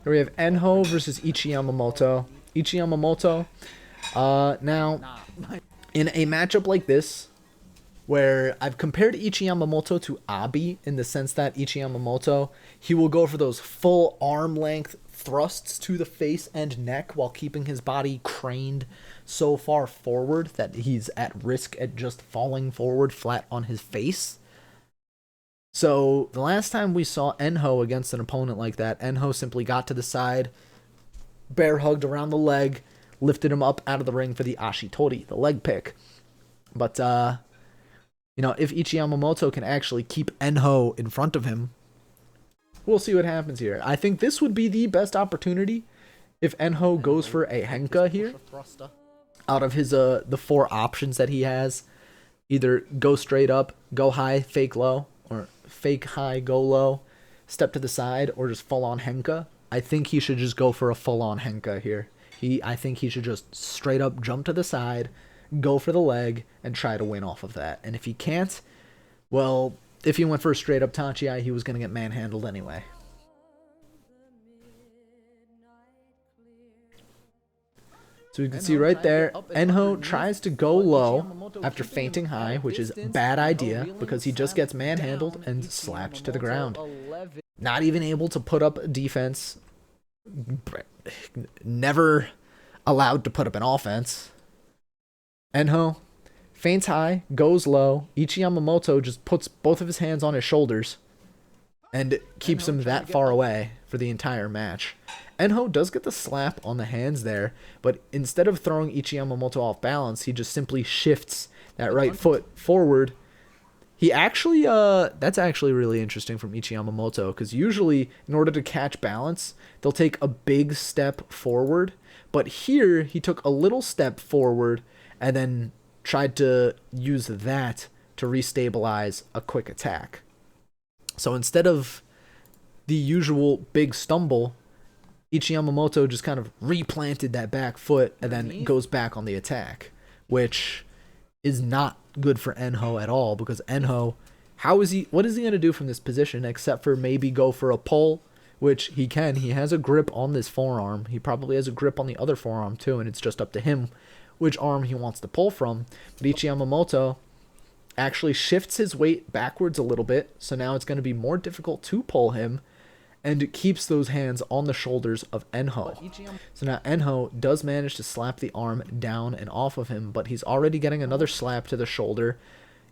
Here we have Enho versus Ichi Yamamoto. Ichi Yamamoto. Now, in a matchup like this, where I've compared Ichi Yamamoto to Abi in the sense that Ichi Yamamoto, he will go for those full arm length thrusts to the face and neck while keeping his body craned so far forward that he's at risk at just falling forward flat on his face. So the last time we saw Enho against an opponent like that, Enho simply got to the side, bear hugged around the leg, lifted him up out of the ring for the Ashitori, the leg pick. But, you know, if Ichi Yamamoto can actually keep Enho in front of him, we'll see what happens here. I think this would be the best opportunity if Enho goes for a Henka here. Out of his the 4 options that he has, either go straight up, go high, fake low, or fake high, go low, step to the side, or just full on Henka. I think he should just go for a full on Henka here. I think he should just straight up jump to the side, go for the leg, and try to win off of that. And if he can't, well, if he went for a straight up Tachi, he was going to get manhandled anyway. So you can see right there, Enho tries to go low after feinting high, which is a bad idea because he just gets manhandled and slapped to the ground. Not even able to put up a defense. Never allowed to put up an offense. Enho feints high, goes low. Ichi Yamamoto just puts both of his hands on his shoulders and keeps him that far away for the entire match. Enho does get the slap on the hands there, but instead of throwing Ichi Yamamoto off balance, he just simply shifts that right foot forward. He actually, that's actually really interesting from Ichi Yamamoto, because usually, in order to catch balance, they'll take a big step forward, but here, he took a little step forward, and then tried to use that to restabilize a quick attack. So instead of the usual big stumble, Ichi Yamamoto just kind of replanted that back foot and then goes back on the attack, which is not good for Enho at all, because Enho, what is he going to do from this position except for maybe go for a pull, which he can. He has a grip on this forearm. He probably has a grip on the other forearm too, and it's just up to him which arm he wants to pull from. But Ichi Yamamoto actually shifts his weight backwards a little bit, so now it's going to be more difficult to pull him, and it keeps those hands on the shoulders of Enho. So now Enho does manage to slap the arm down and off of him, but he's already getting another slap to the shoulder.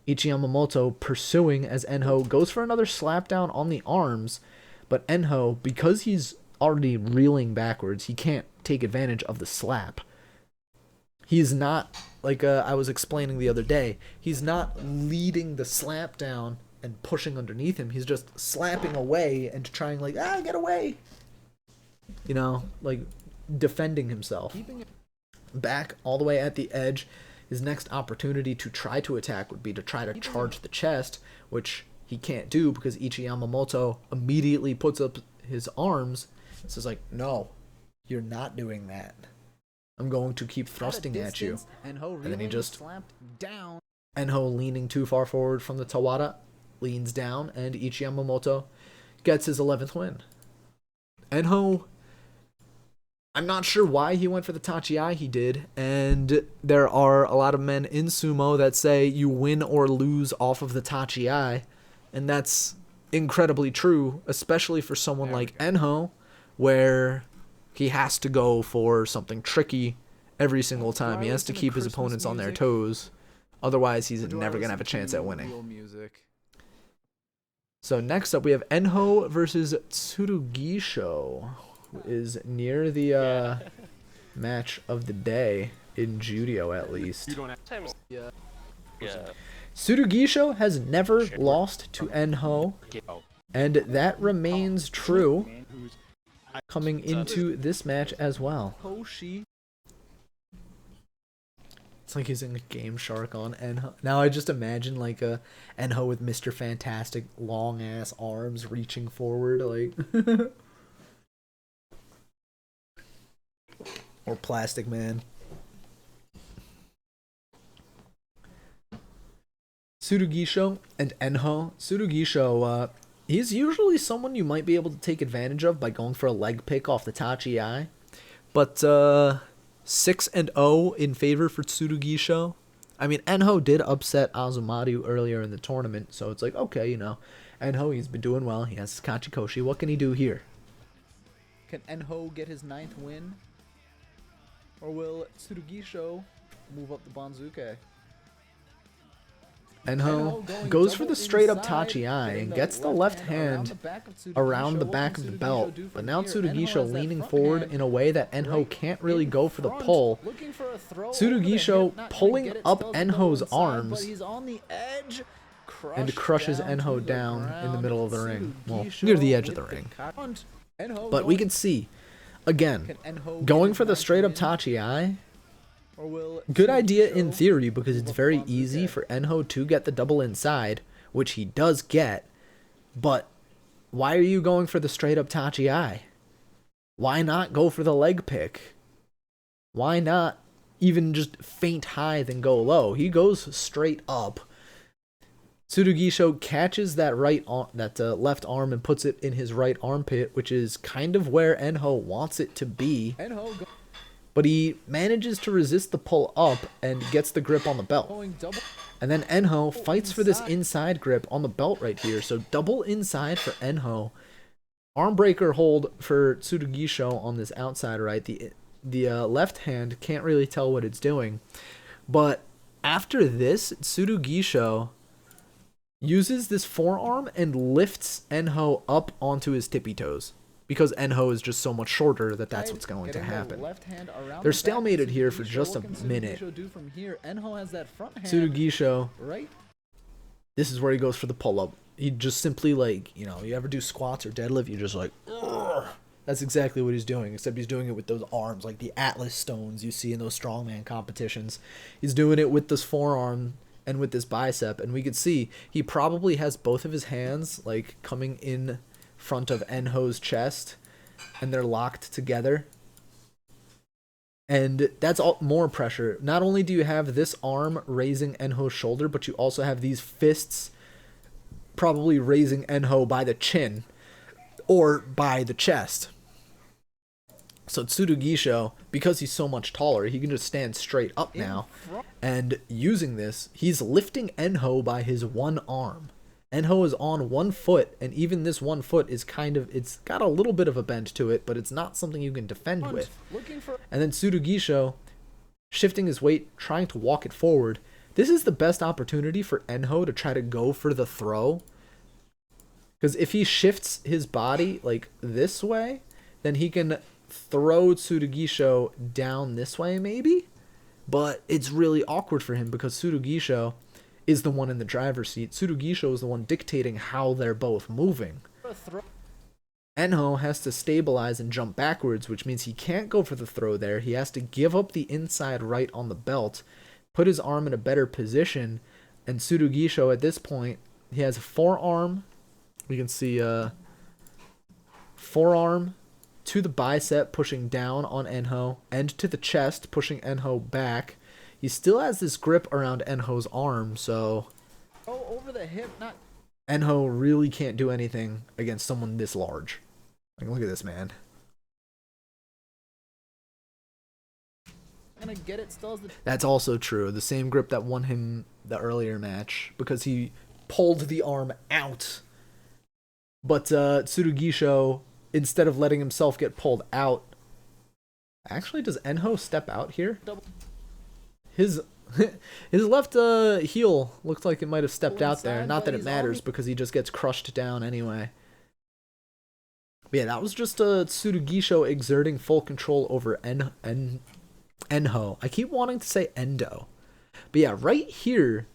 Ichi Yamamoto pursuing as Enho goes for another slap down on the arms, but Enho, because he's already reeling backwards, he can't take advantage of the slap. He's not, like I was explaining the other day, he's not leading the slap down and pushing underneath him. He's just slapping away and trying like, get away. You know, like defending himself. Back all the way at the edge, his next opportunity to try to attack would be to try to charge the chest, which he can't do because Ichi Yamamoto immediately puts up his arms and says like, no, you're not doing that. I'm going to keep thrusting at you. And then he just slapped down. Enho leaning too far forward from the Tawada, leans down, and Ichi Yamamoto gets his 11th win. Enho, I'm not sure why he went for the Tachi he did, and there are a lot of men in sumo that say you win or lose off of the Tachi, and that's incredibly true, especially for someone like Enho, where he has to go for something tricky every single time. He has to keep his opponents on their toes. Otherwise, he's never going to have a chance at winning. So next up, we have Enho versus Tsurugisho, who is near the match of the day, in Judio at least. Tsurugisho has never lost to Enho, and that remains true coming into this match as well. Koshi. It's like he's in a Game Shark on Enho. Now I just imagine like a Enho with Mr. Fantastic long ass arms reaching forward like Or Plastic Man. Tsurugisho and Enho. Tsurugisho, he's usually someone you might be able to take advantage of by going for a leg pick off the Tachi Eye. But 6-0 in favor for Tsurugisho. I mean, Enho did upset Azumaru earlier in the tournament, so it's like, okay, you know, Enho, he's been doing well. He has Kachi Koshi. What can he do here? Can Enho get his 9th win? Or will Tsurugisho move up the Banzuke? Enho goes for the straight up Tachi Eye and gets the left hand around the back of the belt, but now Tsurugisho leaning forward in a way that Enho can't really go for the pull. Tsurugisho pulling up Enho's arms and crushes Enho down in the middle of the ring. Well, near the edge of the ring. But we can see, again, going for the straight up Tachi Eye. Good idea in theory because it's very easy for Enho to get the double inside, which he does get, but why are you going for the straight up Tachi Eye? Why not go for the leg pick? Why not even just feint high then go low? He goes straight up. Tsurugisho catches that left arm and puts it in his right armpit, which is kind of where Enho wants it to be. But he manages to resist the pull up and gets the grip on the belt. And then Enho fights for this inside grip on the belt right here. So double inside for Enho. Arm breaker hold for Tsurugisho on this outside right. The left hand can't really tell what it's doing. But after this, Tsurugisho uses this forearm and lifts Enho up onto his tippy toes. Because Enho is just so much shorter that's what's going to happen. They're stalemated here for just a minute. Tsurugisho, this is where he goes for the pull-up. He just simply, like, you know, you ever do squats or deadlift, you're just like, ugh. That's exactly what he's doing, except he's doing it with those arms, like the Atlas stones you see in those strongman competitions. He's doing it with this forearm and with this bicep, and we could see he probably has both of his hands, like, coming in front of Enho's chest, and they're locked together, and that's all more pressure. Not only do you have this arm raising Enho's shoulder, but you also have these fists probably raising Enho by the chin or by the chest. So Tsurugisho, because he's so much taller, he can just stand straight up now, and using this, he's lifting Enho by his one arm. Enho is on one foot, and even this one foot is it's got a little bit of a bend to it, but it's not something you can defend with. And then Tsurugisho, shifting his weight, trying to walk it forward. This is the best opportunity for Enho to try to go for the throw. Because if he shifts his body, like, this way, then he can throw Tsurugisho down this way, maybe? But it's really awkward for him because Tsurugisho is the one in the driver's seat. Tsurugisho is the one dictating how they're both moving. Enho has to stabilize and jump backwards, which means he can't go for the throw there. He has to give up the inside right on the belt, put his arm in a better position, and Tsurugisho at this point, he has a forearm. We can see forearm to the bicep, pushing down on Enho, and to the chest, pushing Enho back. He still has this grip around Enho's arm, so over the hip, not Enho really can't do anything against someone this large. Like, look at this man. gonna get it still. That's also true. The same grip that won him the earlier match because he pulled the arm out. But Tsurugisho, instead of letting himself get pulled out, actually, does Enho step out here? His left heel looked like it might have stepped out there. Not that it matters because he just gets crushed down anyway. But yeah, that was just Tsurugisho exerting full control over Enho. I keep wanting to say Endo. But yeah, right here,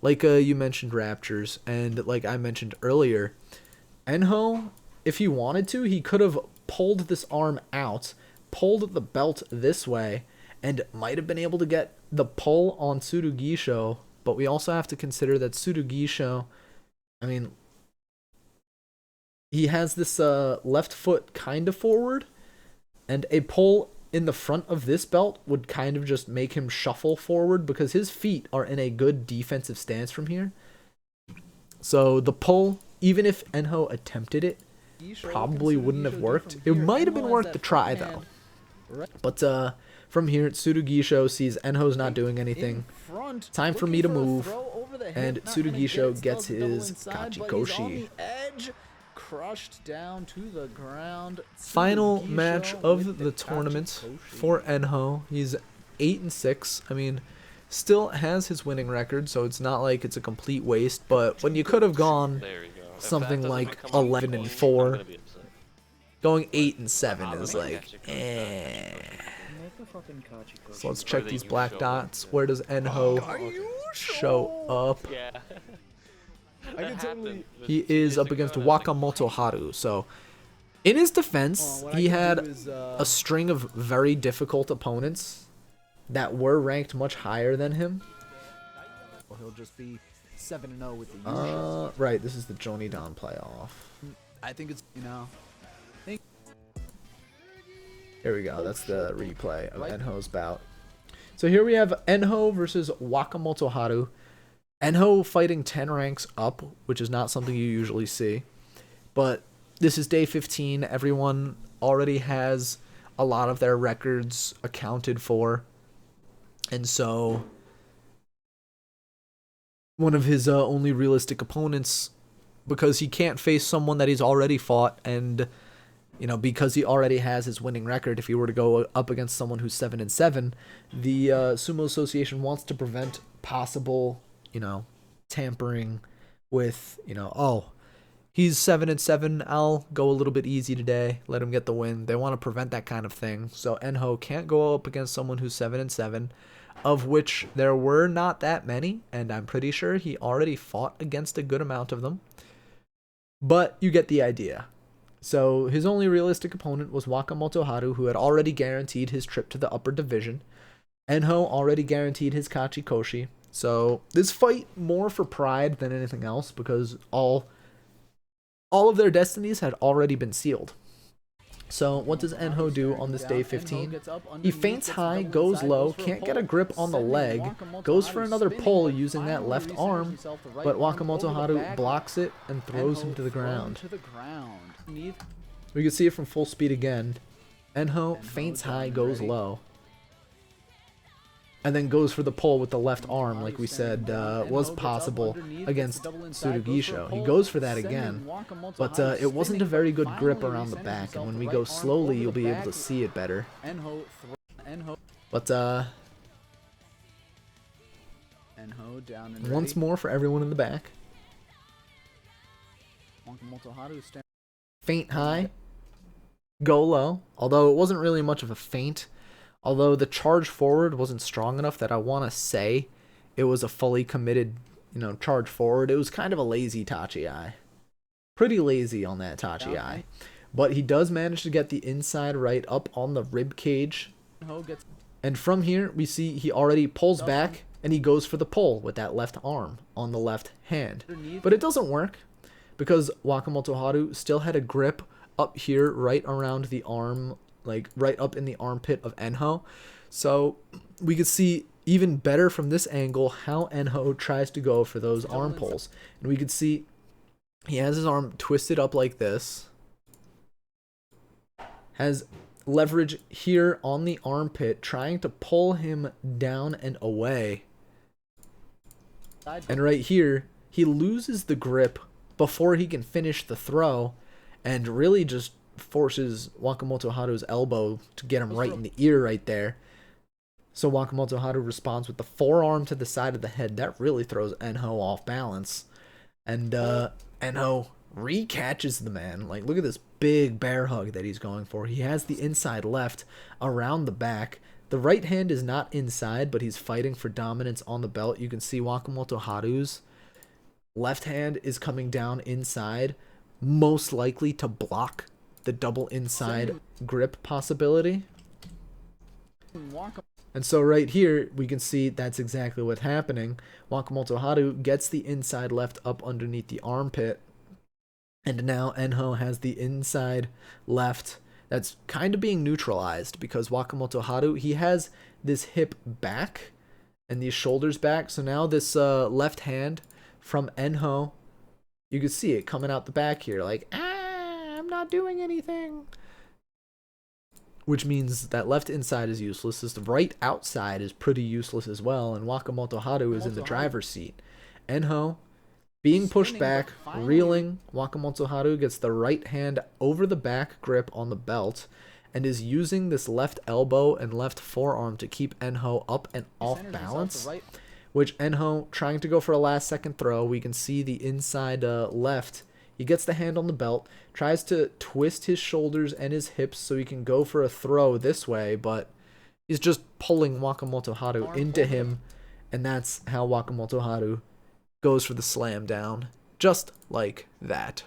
like you mentioned Raptors, and like I mentioned earlier, Enho, if he wanted to, he could have pulled this arm out, pulled the belt this way, and might have been able to get the pull on Tsurugisho, but we also have to consider that Tsurugisho, I mean, he has this left foot kind of forward, and a pull in the front of this belt would kind of just make him shuffle forward because his feet are in a good defensive stance from here. So the pull, even if Enho attempted it, probably wouldn't have worked. It might have been worth the try though. But from here, Tsurugisho sees Enho's not doing anything. Time for me to move. And Tsurugisho gets his Kachi Koshi. Crushed down to the ground. Final match of the tournament for Enho. He's 8-6. I mean, still has his winning record, so it's not like it's a complete waste. But when you could have gone something like 11-4, going 8-7 is like, eh. So let's check these black dots. Where does Enho show up? He is up against Wakamoto Haru. So, in his defense, he had a string of very difficult opponents that were ranked much higher than him. Well, he'll just be 7-0 with the usual. Right, this is the Jonidan playoff. I think it's, you know. Here we go. That's the replay of Enho's bout. So here we have Enho versus Wakamoto Haru. Enho fighting 10 ranks up, which is not something you usually see. But this is day 15. Everyone already has a lot of their records accounted for. And so one of his only realistic opponents, because he can't face someone that he's already fought, and because he already has his winning record, if he were to go up against someone who's 7-7, the Sumo Association wants to prevent possible tampering with, oh, he's 7-7, I'll go a little bit easy today, let him get the win. They want to prevent that kind of thing. So Enho can't go up against someone who's 7-7, of which there were not that many, and I'm pretty sure he already fought against a good amount of them. But you get the idea. So his only realistic opponent was Wakamoto Haru, who had already guaranteed his trip to the upper division. Enho already guaranteed his Kachi Koshi. So this fight more for pride than anything else, because all of their destinies had already been sealed. So what does Enho do on this day 15? He feints high, goes low, can't get a grip on the leg, goes for another pull using that left arm, but Wakamoto Haru blocks it and throws him to the ground. We can see it from full speed again. Enho feints high, goes low, and then goes for the pull with the left arm, like we said was possible against Tsurugisho. He goes for that again, but it wasn't a very good grip around the back, and when we go slowly, you'll be able to see it better. But once more for everyone in the back. Feint high, go low, although it wasn't really much of a feint. Although the charge forward wasn't strong enough that I want to say it was a fully committed, charge forward. It was kind of a lazy Tachi-ai. Pretty lazy on that Tachi-ai. But he does manage to get the inside right up on the rib cage. And from here, we see he already pulls back, and he goes for the pull with that left arm on the left hand. But it doesn't work, because Wakamoto Haru still had a grip up here right around the arm, like right up in the armpit of Enho. So we could see even better from this angle how Enho tries to go for those arm pulls. And we could see he has his arm twisted up like this, has leverage here on the armpit, trying to pull him down and away. And right here, he loses the grip before he can finish the throw, and really just forces Wakamoto Haru's elbow to get him right in the ear right there. So Wakamoto Haru responds with the forearm to the side of the head. That really throws Enho off balance. And Enho recatches the man. Like, look at this big bear hug that he's going for. He has the inside left around the back. The right hand is not inside, but he's fighting for dominance on the belt. You can see Wakamoto Haru's left hand is coming down inside, most likely to block the double inside grip possibility. And so right here, we can see that's exactly what's happening. Wakamoto Haru gets the inside left up underneath the armpit. And now Enho has the inside left that's kind of being neutralized because Wakamoto Haru, he has this hip back and these shoulders back. So now this left hand from Enho, you can see it coming out the back here like, I'm not doing anything. Which means that left inside is useless. This right outside is pretty useless as well. And Wakamoto Haru is in the driver's seat. Enho, being pushed back, reeling. Wakamoto Haru gets the right hand over the back grip on the belt and is using this left elbow and left forearm to keep Enho up and off balance. Which Enho, trying to go for a last second throw, we can see the inside left. He gets the hand on the belt, tries to twist his shoulders and his hips so he can go for a throw this way, but he's just pulling Wakamoto Haru into him, and that's how Wakamoto Haru goes for the slam down, just like that.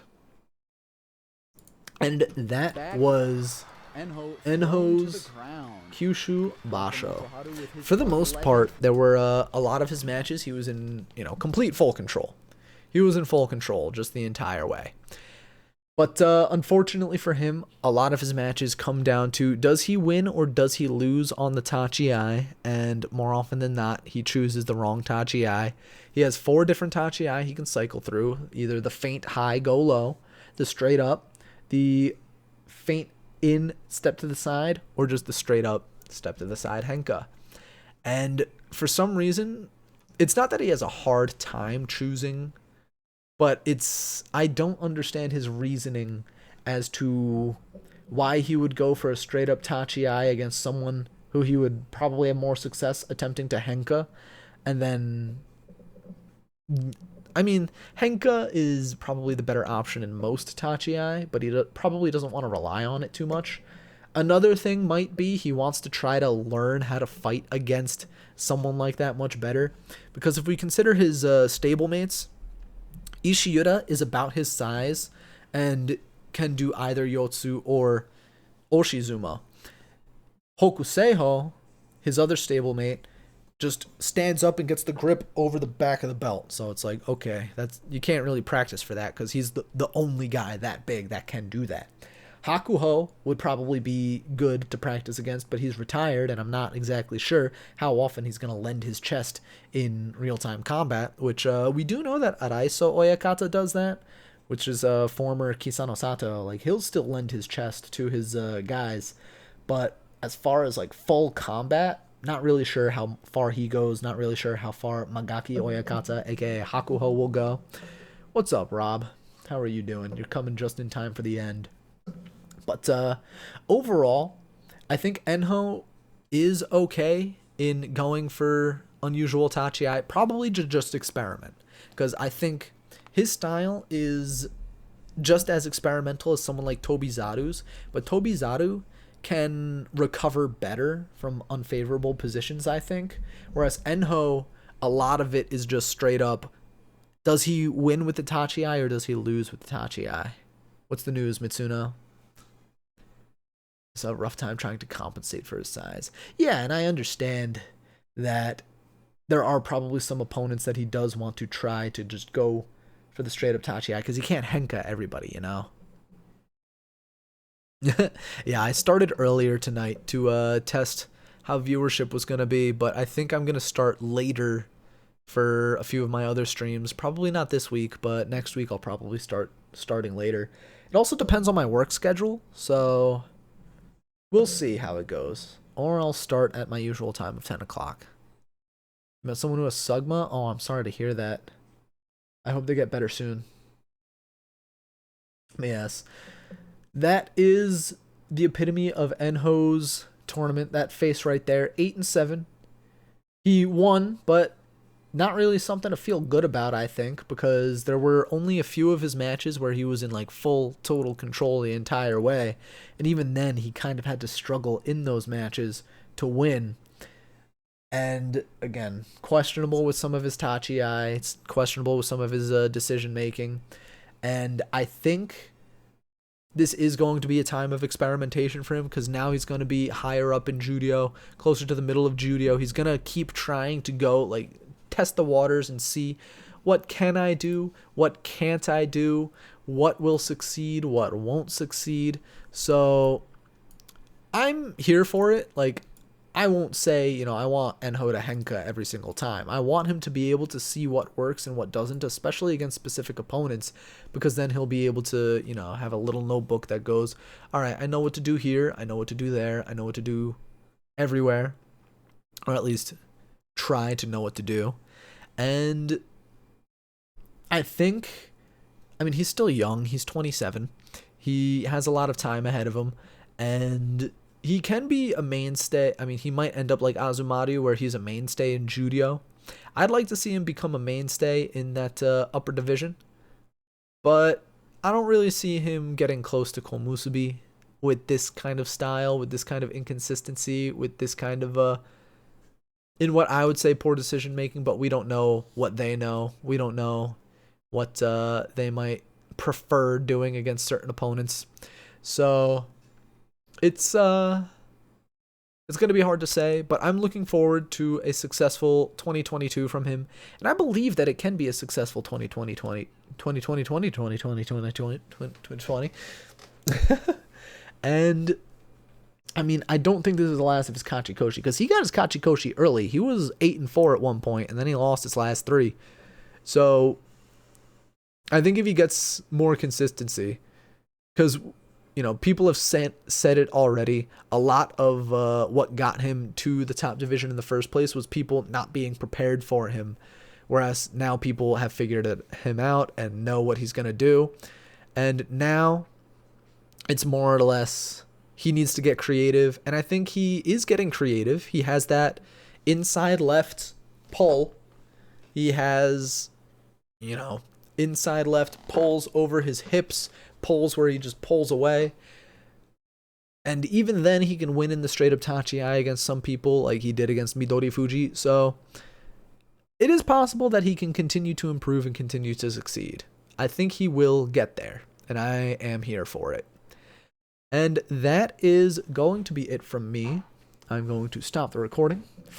And that was Enho's Kyushu Basho. For the most part, there were a lot of his matches he was in, complete full control. He was in full control just the entire way. But unfortunately for him, a lot of his matches come down to, does he win or does he lose on the Tachi-ai? And more often than not, he chooses the wrong Tachi-ai. He has 4 different Tachi-ai he can cycle through. Either the feint high, go low, the straight up, the feint in, step to the side, or just the straight up, step to the side henka. And for some reason, it's not that he has a hard time choosing, but I don't understand his reasoning as to why he would go for a straight up Tachi-ai against someone who he would probably have more success attempting to henka. And then, I mean, henka is probably the better option in most Tachi-ai, but he probably doesn't want to rely on it too much. Another thing might be he wants to try to learn how to fight against someone like that much better. Because if we consider his stablemates, Ishiura is about his size and can do either Yotsu or Oshizuma. Hokuseiho, his other stablemate, just stands up and gets the grip over the back of the belt. So it's like, okay, you can't really practice for that because he's the only guy that big that can do that. Hakuho would probably be good to practice against, but he's retired, and I'm not exactly sure how often he's going to lend his chest in real-time combat, which we do know that Araiso Oyakata does that, which is a former Kisano Sato. Like, he'll still lend his chest to his guys, but as far as, like, full combat, not really sure how far he goes, not really sure how far Magaki Oyakata, aka Hakuho, will go. What's up, Rob? How are you doing? You're coming just in time for the end. But overall, I think Enho is okay in going for unusual Tachi-ai, probably to just experiment. Because I think his style is just as experimental as someone like Tobizaru's, but Tobizaru can recover better from unfavorable positions, I think. Whereas Enho, a lot of it is just straight up, does he win with the Tachi-ai or does he lose with the Tachi-ai? What's the news, Mitsuno? It's a rough time trying to compensate for his size. Yeah, and I understand that there are probably some opponents that he does want to try to just go for the straight up Tachi-ai because he can't henka everybody, Yeah, I started earlier tonight to test how viewership was going to be, but I think I'm going to start later for a few of my other streams. Probably not this week, but next week I'll probably starting later. It also depends on my work schedule, so we'll see how it goes. Or I'll start at my usual time of 10 o'clock. Met someone who has Sugma? Oh, I'm sorry to hear that. I hope they get better soon. Yes. That is the epitome of Enho's tournament. That face right there. 8-7. He won, but not really something to feel good about, I think, because there were only a few of his matches where he was in like full total control the entire way, and even then he kind of had to struggle in those matches to win. And again, questionable with some of his Tachi-ai, it's questionable with some of his decision making, and I think this is going to be a time of experimentation for him because now he's going to be higher up in Judo, closer to the middle of Judo. He's going to keep trying to go like test the waters and see what can I do, what can't I do, what will succeed, what won't succeed. So I'm here for it. Like, I won't say, you know, I want Enho to Henka every single time. I want him to be able to see what works and what doesn't, especially against specific opponents, because then he'll be able to, you know, have a little notebook that goes, all right, I know what to do here, I know what to do there, I know what to do everywhere, or at least try to know what to do. And I think, I mean, he's still young, he's 27, he has a lot of time ahead of him, and he can be a mainstay. I mean, he might end up like Azumariu, where he's a mainstay in Judio. I'd like to see him become a mainstay in that upper division. But I don't really see him getting close to Komusubi with this kind of style, with this kind of inconsistency, with this kind of, in what I would say poor decision making, but we don't know what they know. We don't know what they might prefer doing against certain opponents. So it's going to be hard to say, but I'm looking forward to a successful 2022 from him, and I believe that it can be a successful 2020. And I mean, I don't think this is the last of his Kachi Koshi, because he got his Kachi Koshi early. He was 8-4 at one point, and then he lost his last 3. So I think if he gets more consistency, because, you know, people have said it already, a lot of what got him to the top division in the first place was people not being prepared for him, whereas now people have figured him out and know what he's going to do. And now it's more or less he needs to get creative, and I think he is getting creative. He has that inside left pull. He has, you know, inside left pulls over his hips, pulls where he just pulls away. And even then, he can win in the straight up Tachi-ai against some people, like he did against Midori Fuji. So it is possible that he can continue to improve and continue to succeed. I think he will get there, and I am here for it. And that is going to be it from me. I'm going to stop the recording for